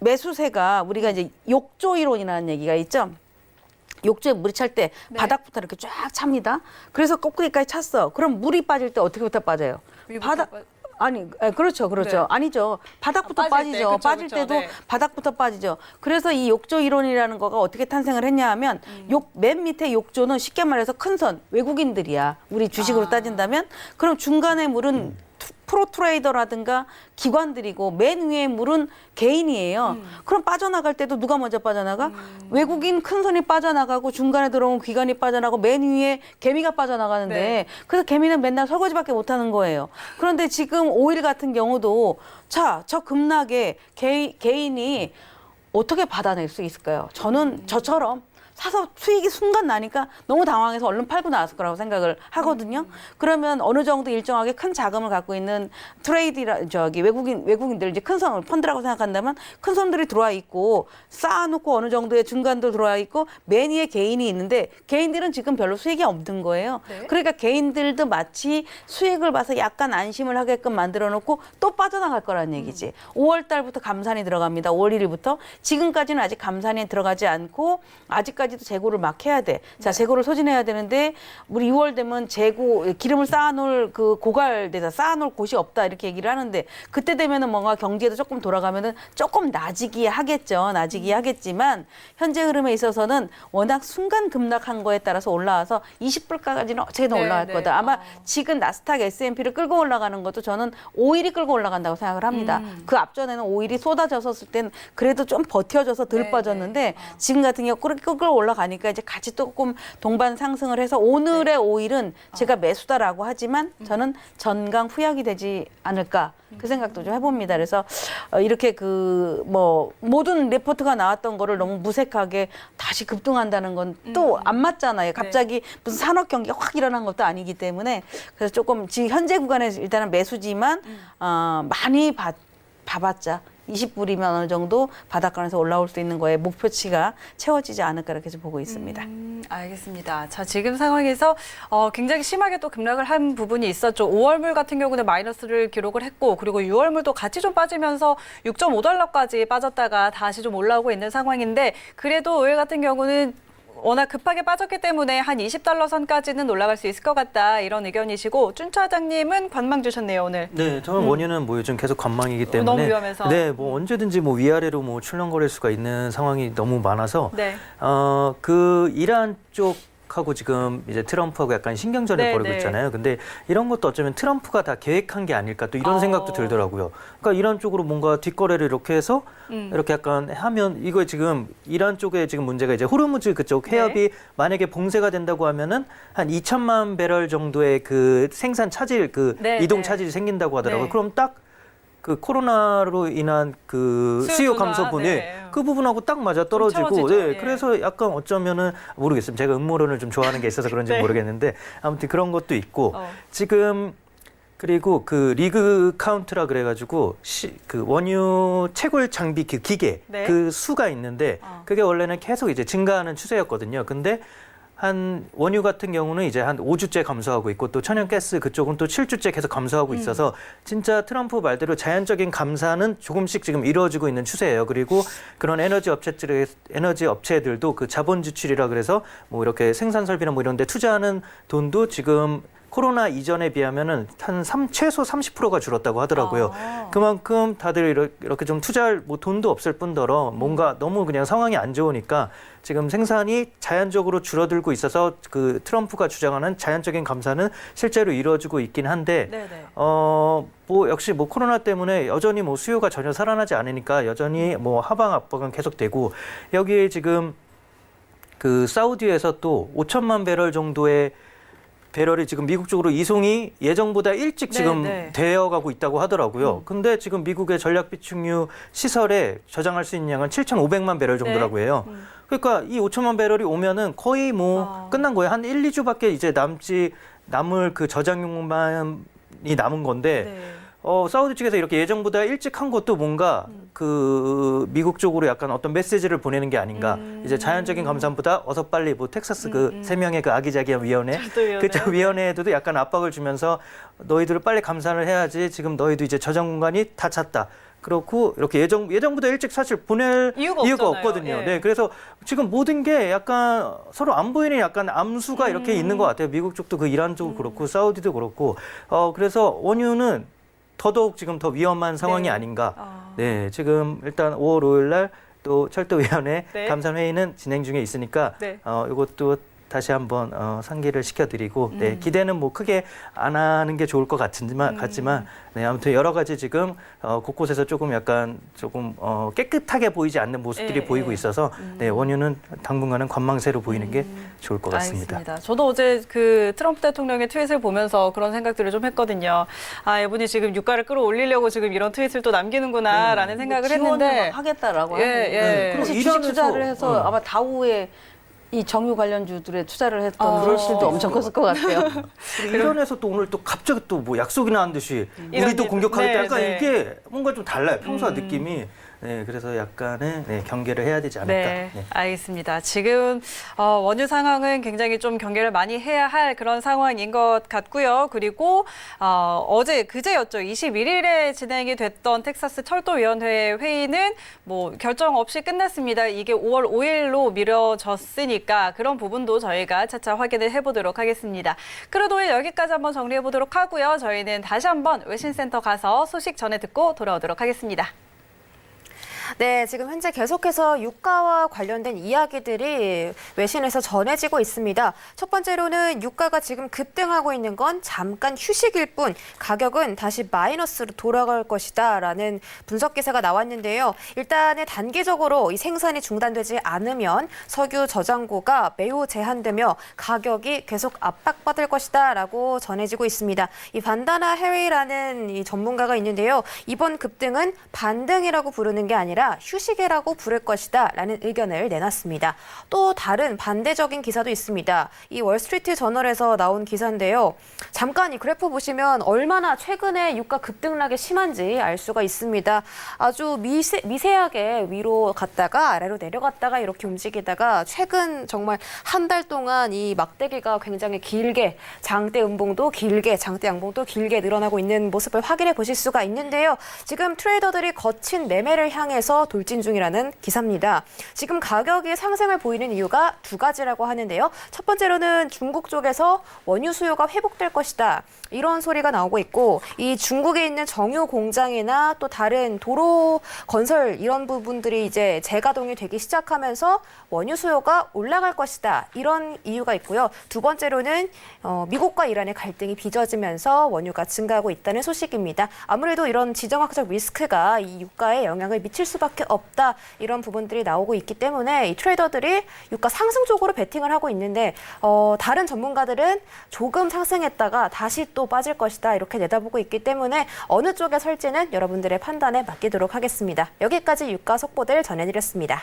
매수세가 우리가 이제 욕조 이론이라는 얘기가 있죠. 욕조에 물이 찰 때 바닥부터 이렇게 쫙 찹니다. 그래서 꼭대기까지 찼어. 그럼 물이 빠질 때 어떻게부터 빠져요? 그렇죠. 네. 아니죠. 바닥부터 빠지죠. 빠질 때도 바닥부터 빠지죠. 그래서 이 욕조 이론이라는 거가 어떻게 탄생을 했냐 하면 맨 밑에 욕조는 쉽게 말해서 큰 선, 외국인들이야. 우리 주식으로 따진다면. 그럼 중간에 물은 프로 트레이더라든가 기관들이고 맨 위에 물은 개인이에요. 그럼 빠져나갈 때도 누가 먼저 빠져나가? 외국인 큰 손이 빠져나가고 중간에 들어온 기관이 빠져나가고 맨 위에 개미가 빠져나가는데 그래서 개미는 맨날 설거지밖에 못하는 거예요. 그런데 지금 오일 같은 경우도 저 급락에 개인이 어떻게 받아낼 수 있을까요? 저는 저처럼 사서 수익이 순간 나니까 너무 당황해서 얼른 팔고 나왔을 거라고 생각을 하거든요. 그러면 어느 정도 일정하게 큰 자금을 갖고 있는 외국인들 이제 큰 손 펀드라고 생각한다면 큰 손들이 들어와 있고 쌓아놓고 어느 정도의 중간도 들어와 있고 맨 위에 개인이 있는데 개인들은 지금 별로 수익이 없는 거예요. 그러니까 개인들도 마치 수익을 봐서 약간 안심을 하게끔 만들어 놓고 또 빠져나갈 거라는 얘기지. 5월 달부터 감산이 들어갑니다. 5월 1일부터. 지금까지는 아직 감산이 들어가지 않고 아직까지 내일까지도 재고를 막 해야 돼. 자, 재고를 소진해야 되는데 우리 6월 되면 재고 기름을 쌓아놓을 그 고갈대다 쌓아놓을 곳이 없다 이렇게 얘기를 하는데 그때 되면은 뭔가 경제도 조금 돌아가면은 조금 나아지기 하겠죠. 나아지기 하겠지만 현재 흐름에 있어서는 워낙 순간 급락한 거에 따라서 올라와서 20불까지는 어쨌든 네, 올라갈 네. 거다. 아마 지금 나스닥 S&P를 끌고 올라가는 것도 저는 오일이 끌고 올라간다고 생각을 합니다. 그 앞전에는 오일이 쏟아졌었을 때는 그래도 좀 버텨줘서 덜 네, 빠졌는데 지금 같은 경우 끌고 올라가니까 이제 같이 조금 동반 상승을 해서 오늘의 오일은 제가 매수다라고 하지만 저는 전강 후약이 되지 않을까 그 생각도 좀 해봅니다. 그래서 이렇게 그 뭐 모든 리포트가 나왔던 거를 너무 무색하게 다시 급등한다는 건 또 안 맞잖아요. 갑자기 무슨 산업 경기가 확 일어난 것도 아니기 때문에 그래서 조금 지금 현재 구간에서 일단은 매수지만 많이 봐봤자 20불이면 어느 정도 바닥권에서 올라올 수 있는 거에 목표치가 채워지지 않을까 이렇게 좀 보고 있습니다. 알겠습니다. 자, 지금 상황에서 굉장히 심하게 또 급락을 한 부분이 있었죠. 5월물 같은 경우는 마이너스를 기록을 했고 그리고 6월물도 같이 좀 빠지면서 6.5달러까지 빠졌다가 다시 좀 올라오고 있는 상황인데 그래도 오일 같은 경우는 워낙 급하게 빠졌기 때문에 한 20달러 선까지는 올라갈 수 있을 것 같다 이런 의견이시고 준 차장님은 관망 주셨네요 오늘. 네, 저는 원유는 뭐 요즘 계속 관망이기 때문에 너무 위험해서. 네, 뭐 언제든지 뭐 위아래로 뭐 출렁거릴 수가 있는 상황이 너무 많아서 네. 그 이란 쪽하고 지금 이제 트럼프하고 약간 신경전을 네, 벌이고 네. 있잖아요. 근데 이런 것도 어쩌면 트럼프가 다 계획한 게 아닐까 또 이런 생각도 들더라고요. 그러니까 이란 쪽으로 뭔가 뒷거래를 이렇게 해서 이렇게 약간 하면 이거 지금 이란 쪽에 지금 문제가 이제 호르무즈 그쪽 해협이 만약에 봉쇄가 된다고 하면은 한 2천만 배럴 정도의 그 생산 차질 그 네, 이동 네. 차질이 생긴다고 하더라고요. 네. 그럼 딱 그 코로나로 인한 그 수요 둔화, 감소분이 네. 그 부분하고 딱 맞아 떨어지고 채워지죠. 네, 예. 그래서 약간 어쩌면은 모르겠어요. 제가 음모론을 좀 좋아하는 게 있어서 그런지 네. 모르겠는데 아무튼 그런 것도 있고 어. 지금 그리고 그 리그 카운트라 그래가지고 그 원유 채굴 장비 그 기계 네. 그 수가 있는데 그게 원래는 계속 이제 증가하는 추세였거든요. 근데 한 원유 같은 경우는 이제 한 5주째 감소하고 있고 또 천연가스 그쪽은 또 7주째 계속 감소하고 있어서 진짜 트럼프 말대로 자연적인 감산은 조금씩 지금 이루어지고 있는 추세예요. 그리고 그런 에너지 업체들도 그 자본 지출이라 그래서 뭐 이렇게 생산 설비나 뭐 이런 데 투자하는 돈도 지금 코로나 이전에 비하면은 한 최소 30%가 줄었다고 하더라고요. 그만큼 다들 이렇게 좀 투자할 뭐 돈도 없을 뿐더러 뭔가 너무 그냥 상황이 안 좋으니까 지금 생산이 자연적으로 줄어들고 있어서 그 트럼프가 주장하는 자연적인 감산은 실제로 이루어지고 있긴 한데 네네. 뭐 역시 뭐 코로나 때문에 여전히 뭐 수요가 전혀 살아나지 않으니까 여전히 뭐 하방 압박은 계속되고 여기에 지금 그 사우디에서 또 5천만 배럴 정도의 배럴이 지금 미국 쪽으로 이송이 예정보다 일찍 지금 네. 되어가고 있다고 하더라고요. 근데 지금 미국의 전략 비축유 시설에 저장할 수 있는 양은 7,500만 배럴 정도라고 해요. 그러니까 이 5천만 배럴이 오면은 거의 뭐 끝난 거예요. 한 1, 2주밖에 이제 남을 그 저장용만이 남은 건데 네. 사우디 측에서 이렇게 예정보다 일찍 한 것도 뭔가 그 미국 쪽으로 약간 어떤 메시지를 보내는 게 아닌가. 이제 자연적인 감산보다 어서 빨리 뭐 텍사스 그 3명의 그 아기자기한 위원회 그쪽 위원회에도 약간 압박을 주면서 너희들을 빨리 감산을 해야지 지금 너희도 이제 저장 공간이 다 찼다. 그렇고 이렇게 예정보다 일찍 사실 보낼 이유가 없잖아요. 없거든요. 예. 네, 그래서 지금 모든 게 약간 서로 안 보이는 약간 암수가 이렇게 있는 것 같아요. 미국 쪽도 그 이란 쪽도 그렇고 사우디도 그렇고 그래서 원유는 더더욱 지금 더 위험한 상황이 네. 아닌가. 네, 지금 일단 5월 5일 날 또 철도위원회 네. 감산회의는 진행 중에 있으니까 네. 이것도 다시 한번 상기를 시켜드리고 네, 기대는 뭐 크게 안 하는 게 좋을 것 같지만 네, 아무튼 여러 가지 지금 곳곳에서 조금 깨끗하게 보이지 않는 모습들이 예, 보이고 예. 있어서 네, 원유는 당분간은 관망세로 보이는 게 좋을 것 같습니다. 알겠습니다. 저도 어제 그 트럼프 대통령의 트윗을 보면서 그런 생각들을 좀 했거든요. 아, 이분이 지금 유가를 끌어올리려고 지금 이런 트윗을 또 남기는구나라는 생각을 지원을 했는데. 막 하겠다라고 예, 하고 예. 그래서 그 주식 이란에서- 투자를 해서 아마 다우에 이 정유 관련주들에 투자를 했던 롤실도 엄청 컸을 것 같아요. 이란에서 또 오늘 또 갑자기 또 뭐 약속이 나온 듯이 이런 우리도 일- 공격하겠다. 네, 약간 네. 이게 뭔가 좀 달라요. 평소와 느낌이. 네, 그래서 약간의 경계를 해야 되지 않을까. 네, 알겠습니다. 지금 원유 상황은 굉장히 좀 경계를 많이 해야 할 그런 상황인 것 같고요. 그리고 그제였죠. 21일에 진행이 됐던 텍사스 철도위원회 회의는 뭐 결정 없이 끝났습니다. 이게 5월 5일로 미뤄졌으니까 그런 부분도 저희가 차차 확인을 해보도록 하겠습니다. 크루도일 여기까지 한번 정리해보도록 하고요. 저희는 다시 한번 외신센터 가서 소식 전해 듣고 돌아오도록 하겠습니다. 네, 지금 현재 계속해서 유가와 관련된 이야기들이 외신에서 전해지고 있습니다. 첫 번째로는 유가가 지금 급등하고 있는 건 잠깐 휴식일 뿐 가격은 다시 마이너스로 돌아갈 것이다라는 분석 기사가 나왔는데요. 일단은 단기적으로 이 생산이 중단되지 않으면 석유 저장고가 매우 제한되며 가격이 계속 압박받을 것이다라고 전해지고 있습니다. 이 반다나 해리라는 이 전문가가 있는데요. 이번 급등은 반등이라고 부르는 게 아니라 휴식이라고 부를 것이다 라는 의견을 내놨습니다. 또 다른 반대적인 기사도 있습니다. 이 월스트리트 저널에서 나온 기사인데요. 잠깐 이 그래프 보시면 얼마나 최근에 유가 급등락이 심한지 알 수가 있습니다. 아주 미세하게 위로 갔다가 아래로 내려갔다가 이렇게 움직이다가 최근 정말 한 달 동안 이 막대기가 굉장히 길게 장대 음봉도 길게 장대 양봉도 길게 늘어나고 있는 모습을 확인해 보실 수가 있는데요. 지금 트레이더들이 거친 매매를 향해서 돌진 중이라는 기사입니다. 지금 가격이 상승을 보이는 이유가 두 가지라고 하는데요. 첫 번째로는 중국 쪽에서 원유 수요가 회복될 것이다. 이런 소리가 나오고 있고 이 중국에 있는 정유 공장이나 또 다른 도로 건설 이런 부분들이 이제 재가동이 되기 시작하면서 원유 수요가 올라갈 것이다. 이런 이유가 있고요. 두 번째로는 미국과 이란의 갈등이 빚어지면서 원유가 증가하고 있다는 소식입니다. 아무래도 이런 지정학적 리스크가 이 유가에 영향을 미칠 수밖에 없다. 이런 부분들이 나오고 있기 때문에 이 트레이더들이 유가 상승 쪽으로 베팅을 하고 있는데 다른 전문가들은 조금 상승했다가 다시 또 빠질 것이다. 이렇게 내다보고 있기 때문에 어느 쪽에 설지는 여러분들의 판단에 맡기도록 하겠습니다. 여기까지 유가 속보들 전해드렸습니다.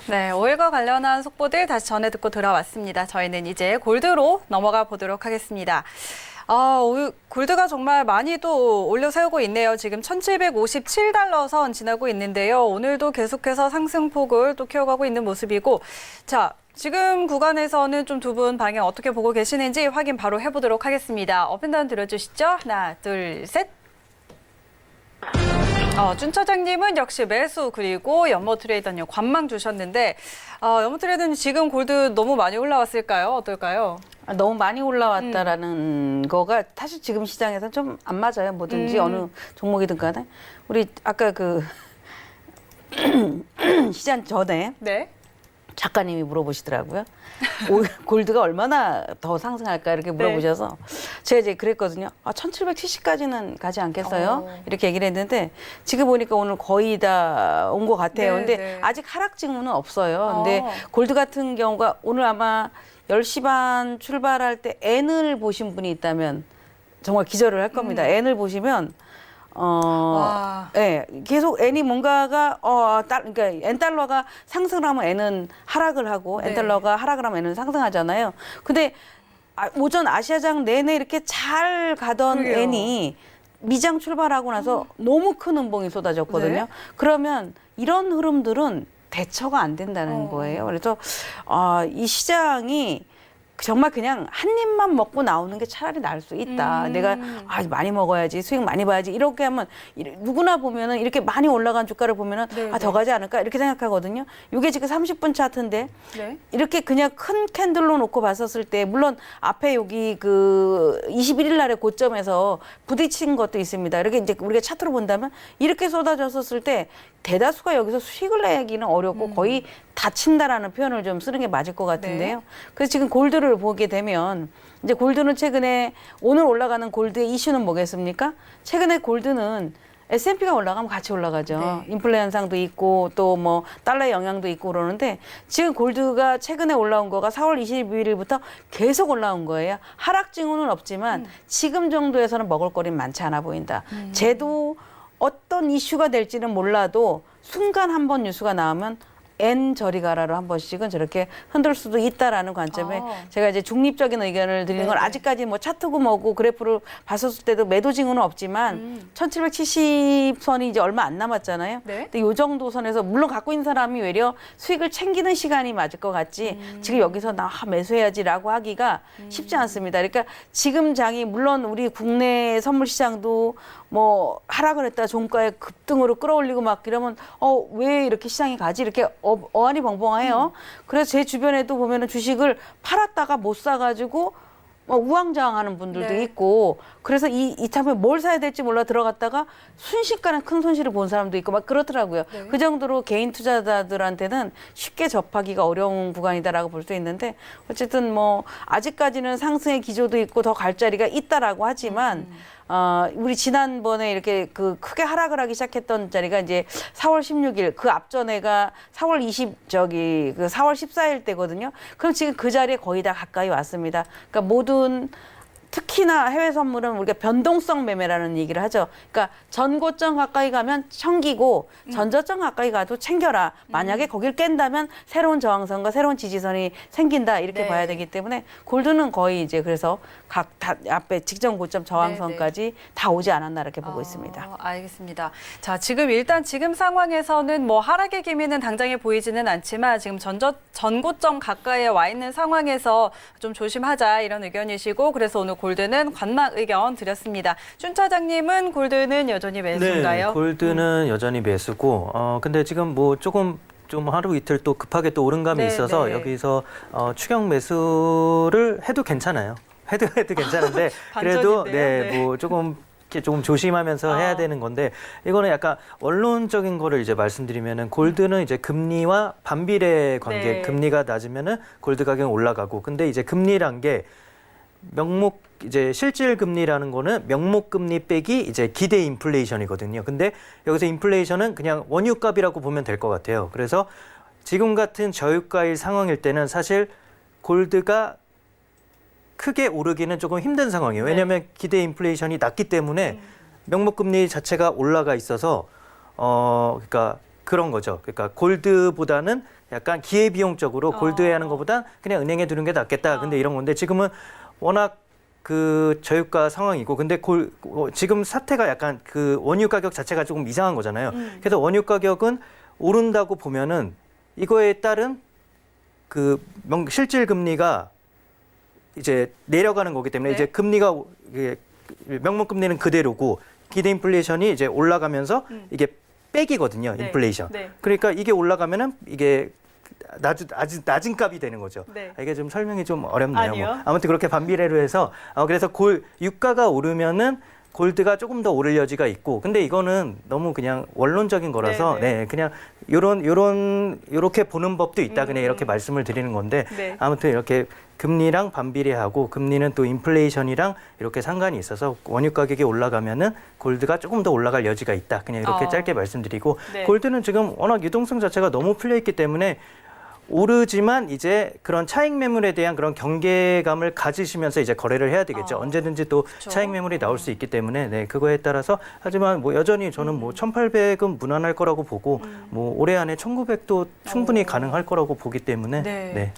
네, 오일과 관련한 속보들 다시 전해 듣고 돌아왔습니다. 저희는 이제 골드로 넘어가 보도록 하겠습니다. 골드가 정말 많이 또 올려세우고 있네요. 지금 1757달러 선 지나고 있는데요. 오늘도 계속해서 상승폭을 또 키워가고 있는 모습이고, 자, 지금 구간에서는 좀 두 분 방향 어떻게 보고 계시는지 확인 바로 해보도록 하겠습니다. 업앤다운 들어주시죠. 하나, 둘, 셋. 준 차장님은 역시 매수 그리고 연모 트레이더님 관망 주셨는데 연모 트레이더님 지금 골드 너무 많이 올라왔을까요? 어떨까요? 너무 많이 올라왔다라는 거가 사실 지금 시장에서는 좀 안 맞아요. 뭐든지 어느 종목이든 간에. 우리 아까 그 시장 전에 네. 작가님이 물어보시더라고요. 골드가 얼마나 더 상승할까 이렇게 물어보셔서 제가 이제 그랬거든요. 1770까지는 가지 않겠어요? 이렇게 얘기를 했는데 지금 보니까 오늘 거의 다 온 것 같아요. 네, 근데 네. 아직 하락 징후는 없어요. 근데 골드 같은 경우가 오늘 아마 10시 반 출발할 때 N을 보신 분이 있다면 정말 기절을 할 겁니다. N을 보시면 예, 계속 N이 뭔가가 그러니까 N 달러가 상승을 하면 N은 하락을 하고 N 달러가 하락을 하면 N은 상승하잖아요. 근데 오전 아시아장 내내 이렇게 잘 가던 그래요. N이 미장 출발하고 나서 너무 큰 음봉이 쏟아졌거든요. 네. 그러면 이런 흐름들은 대처가 안 된다는 거예요. 그래서 이 시장이 정말 그냥 한 입만 먹고 나오는 게 차라리 나을 수 있다. 내가 많이 먹어야지, 수익 많이 봐야지 이렇게 하면 누구나 보면은 이렇게 많이 올라간 주가를 보면은 더 가지 않을까 이렇게 생각하거든요. 이게 지금 30분 차트인데 네. 이렇게 그냥 큰 캔들로 놓고 봤었을 때 물론 앞에 여기 그 21일 날의 고점에서 부딪힌 것도 있습니다. 이렇게 이제 우리가 차트로 본다면 이렇게 쏟아졌었을 때 대다수가 여기서 수익을 내기는 어렵고 거의 다친다라는 표현을 좀 쓰는 게 맞을 것 같은데요. 그래서 지금 골드를 보게 되면 이제 골드는 최근에 오늘 올라가는 골드의 이슈는 뭐겠습니까? 최근에 골드는 S&P가 올라가면 같이 올라가죠. 인플레 현상도 있고 또 뭐 달러의 영향도 있고 그러는데 지금 골드가 최근에 올라온 거가 4월 21일부터 계속 올라온 거예요. 하락 징후는 없지만 지금 정도에서는 먹을 거리는 많지 않아 보인다. 쟤도 어떤 이슈가 될지는 몰라도 순간 한번 뉴스가 나오면 N 저리 가라로 한 번씩은 저렇게 흔들 수도 있다라는 관점에 제가 이제 중립적인 의견을 드리는 건 아직까지 뭐 차트고 뭐고 그래프를 봤었을 때도 매도 징후는 없지만 1770선이 이제 얼마 안 남았잖아요. 네. 근데 요 정도 선에서 물론 갖고 있는 사람이 외려 수익을 챙기는 시간이 맞을 것 같지 지금 여기서 나 매수해야지라고 하기가 쉽지 않습니다. 그러니까 지금 장이 물론 우리 국내 선물 시장도 뭐 하락을 했다 종가에 급등으로 끌어올리고 막 이러면 왜 이렇게 시장이 가지 이렇게 어안이 벙벙해요. 그래서 제 주변에도 보면은 주식을 팔았다가 못 사가지고 우왕좌왕하는 분들도 네. 있고 그래서 이참에 뭘 사야 될지 몰라 들어갔다가 순식간에 큰 손실을 본 사람도 있고 막 그렇더라고요. 네. 그 정도로 개인 투자자들한테는 쉽게 접하기가 어려운 구간이다라고 볼 수 있는데 어쨌든 뭐 아직까지는 상승의 기조도 있고 더 갈 자리가 있다라고 하지만 우리 지난번에 이렇게 그 크게 하락을 하기 시작했던 자리가 이제 4월 16일 그 앞전에가 4월 4월 14일 때거든요. 그럼 지금 그 자리에 거의 다 가까이 왔습니다. 그러니까 모든 특히나 해외 선물은 우리가 변동성 매매라는 얘기를 하죠. 그러니까 전고점 가까이 가면 챙기고 전저점 가까이 가도 챙겨라. 만약에 거길 깬다면 새로운 저항선과 새로운 지지선이 생긴다. 이렇게 네. 봐야 되기 때문에 골드는 거의 이제 그래서 각 다 앞에 직전 고점 저항선까지 다 오지 않았나 이렇게 보고 있습니다. 알겠습니다. 자, 지금 상황에서는 뭐 하락의 기미는 당장에 보이지는 않지만 지금 전고점 가까이에 와 있는 상황에서 좀 조심하자 이런 의견이시고 그래서 오늘 골드는 관망 의견 드렸습니다. 준 차장님은 골드는 여전히 매수인가요? 네, 골드는 여전히 매수고 근데 지금 뭐 좀 하루 이틀 또 급하게 또 오른 감이 네, 있어서 네. 여기서 추격 매수를 해도 괜찮아요. 해도 괜찮은데 그래도 반전인데요? 네. 뭐 조금 조심하면서 해야 되는 건데 이거는 약간 원론적인 거를 이제 말씀드리면은 골드는 이제 금리와 반비례 관계, 네. 금리가 낮으면은 골드 가격이 올라가고 근데 이제 금리란 게 이제 실질 금리라는 거는 명목 금리 빼기 이제 기대 인플레이션이거든요. 근데 여기서 인플레이션은 그냥 원유값이라고 보면 될 것 같아요. 그래서 지금 같은 저유가일 상황일 때는 사실 골드가 크게 오르기는 조금 힘든 상황이에요. 왜냐하면 기대 인플레이션이 낮기 때문에 명목 금리 자체가 올라가 있어서 그러니까 그런 거죠. 그러니까 골드보다는 약간 기회비용적으로 골드에 하는 것보다 그냥 은행에 두는 게 낫겠다. 근데 이런 건데 지금은 워낙 그 저유가 상황이고 근데 지금 사태가 약간 그 원유 가격 자체가 조금 이상한 거잖아요. 그래서 원유 가격은 오른다고 보면은 이거에 따른 그 실질 금리가 이제 내려가는 거기 때문에 네. 이제 금리가 명목 금리는 그대로고 기대 인플레이션이 이제 올라가면서 이게 백이거든요. 네. 인플레이션. 네. 그러니까 이게 올라가면은 이게 아주 낮은 값이 되는 거죠. 네. 이게 좀 설명이 좀 어렵네요. 아니요. 아무튼 그렇게 반비례로 해서 그래서 유가가 오르면은 골드가 조금 더 오를 여지가 있고 근데 이거는 너무 그냥 원론적인 거라서 네네. 네, 그냥 요렇게 보는 법도 있다. 그냥 이렇게 말씀을 드리는 건데 네. 아무튼 이렇게 금리랑 반비례하고 금리는 또 인플레이션이랑 이렇게 상관이 있어서 원유 가격이 올라가면은 골드가 조금 더 올라갈 여지가 있다. 그냥 이렇게 짧게 말씀드리고 네. 골드는 지금 워낙 유동성 자체가 너무 풀려 있기 때문에 오르지만 이제 그런 차익 매물에 대한 그런 경계감을 가지시면서 이제 거래를 해야 되겠죠. 언제든지 또 차익 매물이 나올 수 있기 때문에 네, 그거에 따라서 하지만 뭐 여전히 저는 뭐 1,800은 무난할 거라고 보고 뭐 올해 안에 1,900도 충분히 가능할 거라고 보기 때문에 네. 네.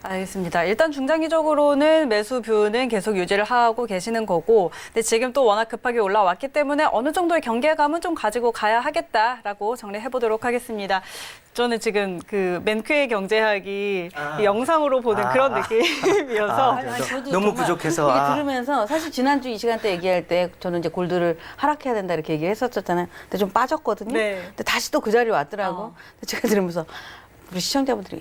알겠습니다. 일단 중장기적으로는 매수 뷰는 계속 유지를 하고 계시는 거고, 근데 지금 또 워낙 급하게 올라왔기 때문에 어느 정도의 경계감은 좀 가지고 가야 하겠다라고 정리해 보도록 하겠습니다. 저는 지금 그 맨큐의 경제학이 영상으로 보는 그런 느낌이어서 저도 너무 정말 부족해서 이게 들으면서 사실 지난주 이 시간대 얘기할 때 저는 이제 골드를 하락해야 된다 이렇게 얘기를 했었잖아요. 근데 좀 빠졌거든요. 네. 근데 다시 또 그 자리에 왔더라고. 근데 제가 들으면서 우리 시청자분들이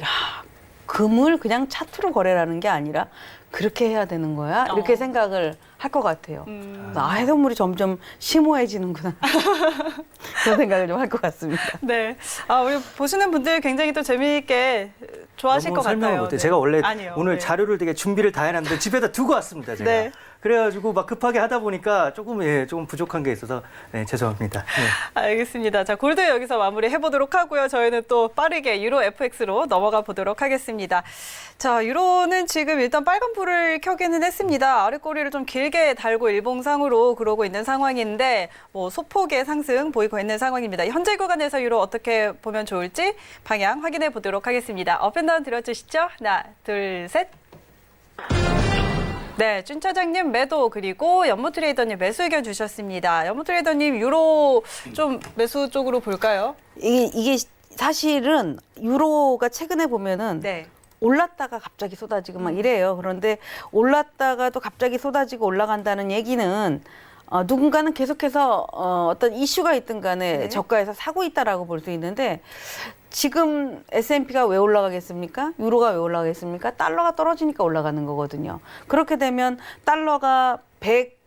금을 그냥 차트로 거래라는 게 아니라 그렇게 해야 되는 거야? 이렇게 생각을 할 것 같아요. 해산물이 점점 심오해지는구나. 그런 생각을 좀 할 것 같습니다. 네. 우리 보시는 분들 굉장히 또 재미있게 좋아하실 너무 것 설명을 같아요. 못해. 네. 제가 원래 아니요. 오늘 네. 자료를 되게 준비를 다 해놨는데 집에다 두고 왔습니다. 제가. 네. 그래가지고 막 급하게 하다 보니까 조금 부족한 게 있어서 네, 죄송합니다. 네. 알겠습니다. 자, 골드 여기서 마무리해 보도록 하고요. 저희는 또 빠르게 유로 FX로 넘어가 보도록 하겠습니다. 자, 유로는 지금 일단 빨간불을 켜기는 했습니다. 아랫꼬리를 좀 길게 달고 일봉상으로 그러고 있는 상황인데 뭐 소폭의 상승 보이고 있는 상황입니다. 현재 구간에서 유로 어떻게 보면 좋을지 방향 확인해 보도록 하겠습니다. 업앤다운 들어주시죠. 하나, 둘, 셋. 네, 준 차장님 매도 그리고 연모 트레이더님 매수 의견 주셨습니다. 연모 트레이더님 유로 좀 매수 쪽으로 볼까요? 이게 사실은 유로가 최근에 보면은 네. 올랐다가 갑자기 쏟아지고 막 이래요. 그런데 올랐다가도 갑자기 쏟아지고 올라간다는 얘기는 누군가는 계속해서 어떤 이슈가 있든 간에 네. 저가에서 사고 있다라고 볼 수 있는데 지금 S&P가 왜 올라가겠습니까? 유로가 왜 올라가겠습니까? 달러가 떨어지니까 올라가는 거거든요. 그렇게 되면 달러가 100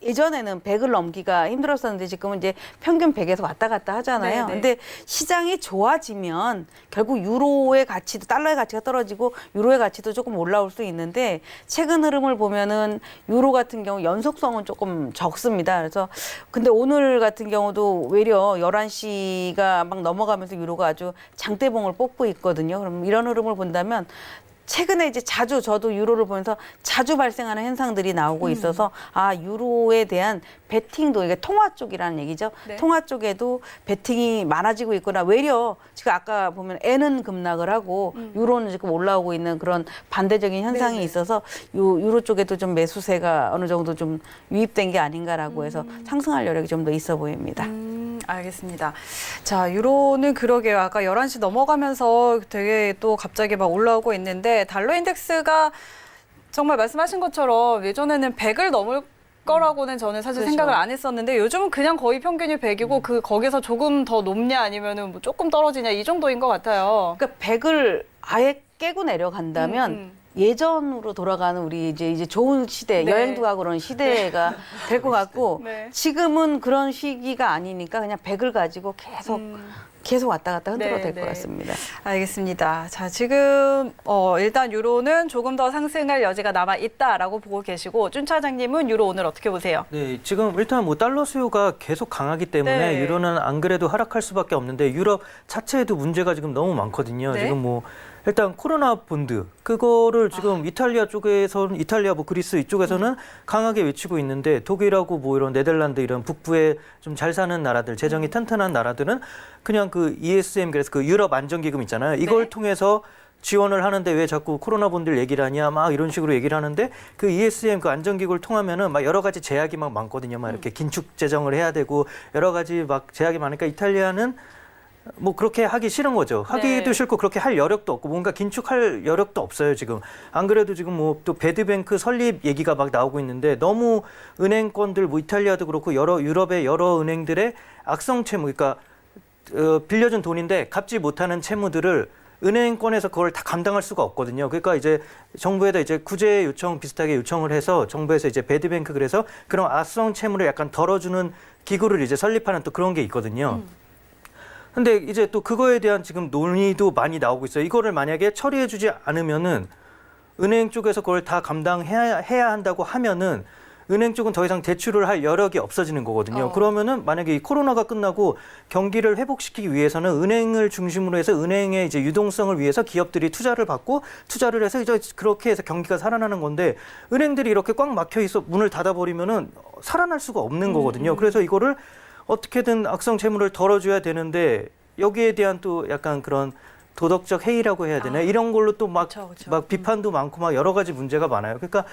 예전에는 100을 넘기가 힘들었었는데 지금은 이제 평균 100에서 왔다 갔다 하잖아요. 네네. 근데 시장이 좋아지면 결국 유로의 가치도 달러의 가치가 떨어지고 유로의 가치도 조금 올라올 수 있는데 최근 흐름을 보면은 유로 같은 경우 연속성은 조금 적습니다. 그래서 근데 오늘 같은 경우도 외려 11시가 막 넘어가면서 유로가 아주 장대봉을 뽑고 있거든요. 그럼 이런 흐름을 본다면 최근에 이제 자주 저도 유로를 보면서 자주 발생하는 현상들이 나오고 있어서 유로에 대한 베팅도 이게 통화 쪽이라는 얘기죠. 네. 통화 쪽에도 베팅이 많아지고 있거나 외려 지금 아까 보면 엔은 급락을 하고 유로는 지금 올라오고 있는 그런 반대적인 현상이 네네. 있어서 유로 쪽에도 좀 매수세가 어느 정도 좀 유입된 게 아닌가라고 해서 상승할 여력이 좀 더 있어 보입니다. 알겠습니다. 자, 유로는 그러게요. 아까 11시 넘어가면서 되게 또 갑자기 막 올라오고 있는데 달러 인덱스가 정말 말씀하신 것처럼 예전에는 100을 넘을 거라고는 저는 사실 그렇죠. 생각을 안 했었는데 요즘은 그냥 거의 평균이 100이고 거기서 조금 더 높냐 아니면은 뭐 조금 떨어지냐 이 정도인 것 같아요. 그러니까 100을 아예 깨고 내려간다면 예전으로 돌아가는 우리 이제 좋은 시대, 네. 여행도 가고 그런 시대가 될 것 같고 네. 지금은 그런 시기가 아니니까 그냥 100을 가지고 계속 왔다 갔다 흔들어도 네, 될 것 네. 같습니다. 알겠습니다. 자, 지금 일단 유로는 조금 더 상승할 여지가 남아 있다라고 보고 계시고 준 차장님은 유로 오늘 어떻게 보세요? 네, 지금 일단 뭐 달러 수요가 계속 강하기 때문에 네. 유로는 안 그래도 하락할 수밖에 없는데 유럽 자체에도 문제가 지금 너무 많거든요. 네. 지금 뭐 일단 코로나 본드 그거를 지금 이탈리아 쪽에서는 이탈리아 뭐 그리스 이쪽에서는 강하게 외치고 있는데 독일하고 뭐 이런 네덜란드 이런 북부에 좀 잘 사는 나라들 재정이 튼튼한 나라들은 그냥 그 ESM 그래서 그 유럽 안정기금 있잖아요. 이걸 네. 통해서 지원을 하는데 왜 자꾸 코로나 본드를 얘기를 하냐 막 이런 식으로 얘기를 하는데 그 ESM 그 안정기구를 통하면은 막 여러 가지 제약이 막 많거든요. 막 이렇게 긴축 재정을 해야 되고 여러 가지 막 제약이 많으니까 이탈리아는 뭐 그렇게 하기 싫은 거죠. 하기도 네. 싫고 그렇게 할 여력도 없고 뭔가 긴축할 여력도 없어요 지금. 안 그래도 지금 뭐 또 배드뱅크 설립 얘기가 막 나오고 있는데 너무 은행권들 뭐 이탈리아도 그렇고 여러 유럽의 여러 은행들의 악성 채무 그러니까 빌려준 돈인데 갚지 못하는 채무들을 은행권에서 그걸 다 감당할 수가 없거든요. 그러니까 이제 정부에다 이제 구제 요청 비슷하게 요청을 해서 정부에서 이제 배드뱅크 그래서 그런 악성 채무를 약간 덜어주는 기구를 이제 설립하는 또 그런 게 있거든요. 근데 이제 또 그거에 대한 지금 논의도 많이 나오고 있어요. 이거를 만약에 처리해주지 않으면은 은행 쪽에서 그걸 다 감당해야 한다고 하면은 은행 쪽은 더 이상 대출을 할 여력이 없어지는 거거든요. 그러면은 만약에 이 코로나가 끝나고 경기를 회복시키기 위해서는 은행을 중심으로 해서 은행의 이제 유동성을 위해서 기업들이 투자를 받고 투자를 해서 이제 그렇게 해서 경기가 살아나는 건데 은행들이 이렇게 꽉 막혀 있어 문을 닫아버리면은 살아날 수가 없는 거거든요. 그래서 이거를 어떻게든 악성 채무를 덜어줘야 되는데 여기에 대한 또 약간 그런 도덕적 해이라고 해야 되나 이런 걸로 또 막 그쵸. 비판도 많고 막 여러 가지 문제가 많아요. 그러니까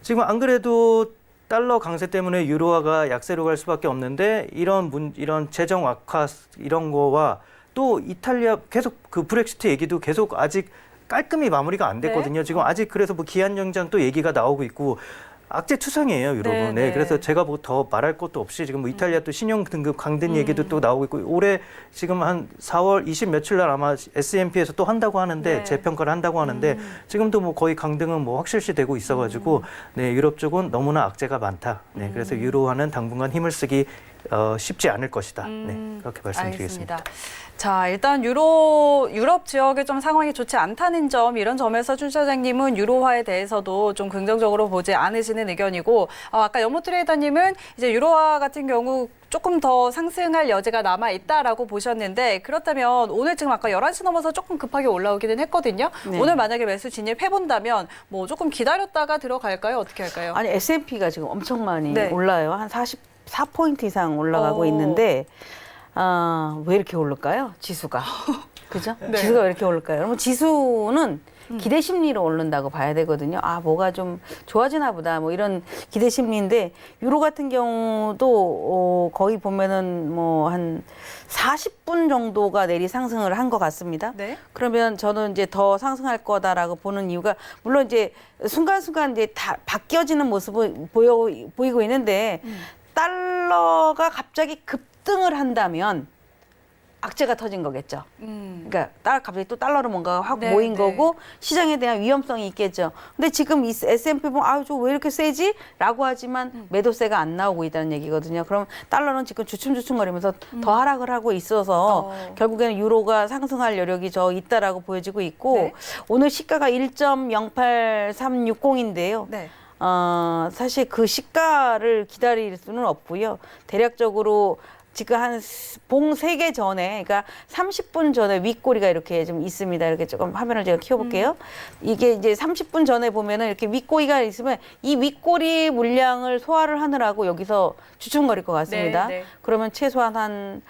지금 안 그래도 달러 강세 때문에 유로화가 약세로 갈 수밖에 없는데 이런 재정 악화 이런 거와 또 이탈리아 계속 그 브렉시트 얘기도 계속 아직 깔끔히 마무리가 안 됐거든요. 지금 아직 그래서 뭐 기한 연장 또 얘기가 나오고 있고 악재투성이에요, 유럽은. 네. 그래서 제가 뭐 더 말할 것도 없이 지금 뭐 이탈리아 또 신용 등급 강등 얘기도 또 나오고 있고 올해 지금 한 4월 20 며칠 날 아마 S&P에서 또 한다고 하는데 네. 재평가를 한다고 하는데 지금도 뭐 거의 강등은 뭐 확실시 되고 있어가지고 네, 유럽 쪽은 너무나 악재가 많다. 네, 그래서 유로화는 당분간 힘을 쓰기 쉽지 않을 것이다. 네, 그렇게 말씀드리겠습니다. 알겠습니다. 자, 일단 유럽 지역의 좀 상황이 좋지 않다는 점, 이런 점에서 준 시장님은 유로화에 대해서도 좀 긍정적으로 보지 않으시는 의견이고, 아까 연모 트레이더님은 이제 유로화 같은 경우 조금 더 상승할 여지가 남아 있다라고 보셨는데, 그렇다면 오늘 지금 아까 11시 넘어서 조금 급하게 올라오기는 했거든요. 네. 오늘 만약에 매수 진입해본다면 뭐 조금 기다렸다가 들어갈까요? 어떻게 할까요? 아니 S&P가 지금 엄청 많이 네. 올라요. 한 44포인트 이상 올라가고 있는데 왜 이렇게 오를까요? 지수가. 그죠? 네. 지수가 왜 이렇게 오를까요? 그러면 지수는 기대 심리로 오른다고 봐야 되거든요. 뭐가 좀 좋아지나 보다. 뭐 이런 기대 심리인데 유로 같은 경우도 거의 보면은 뭐 한 40분 정도가 내리 상승을 한 것 같습니다. 네. 그러면 저는 이제 더 상승할 거다라고 보는 이유가 물론 이제 순간순간 이제 다 바뀌어지는 모습을 보이고 있는데 달러가 갑자기 급등을 한다면 악재가 터진 거겠죠. 그러니까 갑자기 또 달러로 뭔가 확 네, 모인 네. 거고 시장에 대한 위험성이 있겠죠. 근데 지금 이 S&P 보면 저 왜 이렇게 세지? 라고 하지만 매도세가 안 나오고 있다는 얘기거든요. 그럼 달러는 지금 주춤주춤거리면서 더 하락을 하고 있어서 결국에는 유로가 상승할 여력이 있다라고 보여지고 있고 네. 오늘 시가가 1.08360인데요. 네. 사실 그 시가를 기다릴 수는 없고요. 대략적으로 지금 한 봉 3개 전에, 그러니까 30분 전에 윗꼬리가 이렇게 좀 있습니다. 이렇게 조금 화면을 제가 키워볼게요. 이게 이제 30분 전에 보면은 이렇게 윗꼬리가 있으면 이 윗꼬리 물량을 소화를 하느라고 여기서 주춤거릴 것 같습니다. 네, 네. 그러면 최소한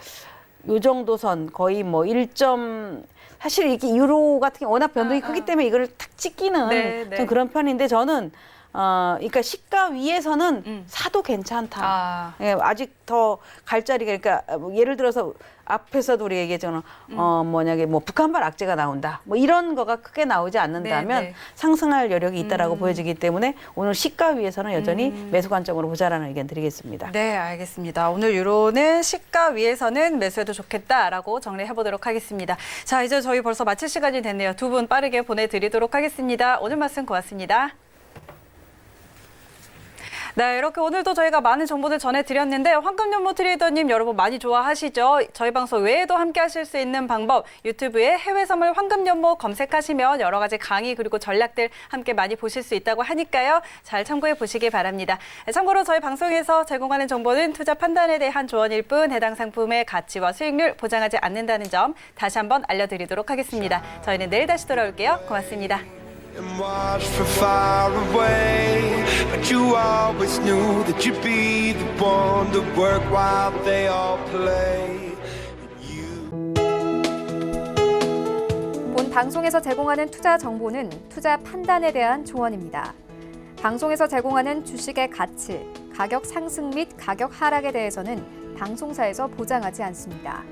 요 정도 선 거의 뭐 1점 사실 이게 유로 같은 게 워낙 변동이 크기 때문에 이걸 탁 찍기는 네, 네. 좀 그런 편인데 저는 그러니까 시가 위에서는 사도 괜찮다. 예, 아직 더 갈 자리가 그러니까 뭐 예를 들어서 앞에서도 우리 얘기했잖아. 뭐 북한발 악재가 나온다. 뭐 이런 거가 크게 나오지 않는다면 네, 네. 상승할 여력이 있다라고 보여지기 때문에 오늘 시가 위에서는 여전히 매수 관점으로 보자라는 의견 드리겠습니다. 네, 알겠습니다. 오늘 유로는 시가 위에서는 매수해도 좋겠다라고 정리해 보도록 하겠습니다. 자, 이제 저희 벌써 마칠 시간이 됐네요. 두 분 빠르게 보내드리도록 하겠습니다. 오늘 말씀 고맙습니다. 네, 이렇게 오늘도 저희가 많은 정보들 전해드렸는데 황금연모 트레이더님 여러분 많이 좋아하시죠? 저희 방송 외에도 함께 하실 수 있는 방법 유튜브에 해외선물 황금연모 검색하시면 여러 가지 강의 그리고 전략들 함께 많이 보실 수 있다고 하니까요. 잘 참고해 보시기 바랍니다. 참고로 저희 방송에서 제공하는 정보는 투자 판단에 대한 조언일 뿐 해당 상품의 가치와 수익률 보장하지 않는다는 점 다시 한번 알려드리도록 하겠습니다. 저희는 내일 다시 돌아올게요. 고맙습니다. And watch from far away, but you always knew that you'd be the one to work while they all play. 본 방송에서 제공하는 투자 정보는 투자 판단에 대한 조언입니다. 방송에서 제공하는 주식의 가치, 가격 상승 및 가격 하락에 대해서는 방송사에서 보장하지 않습니다.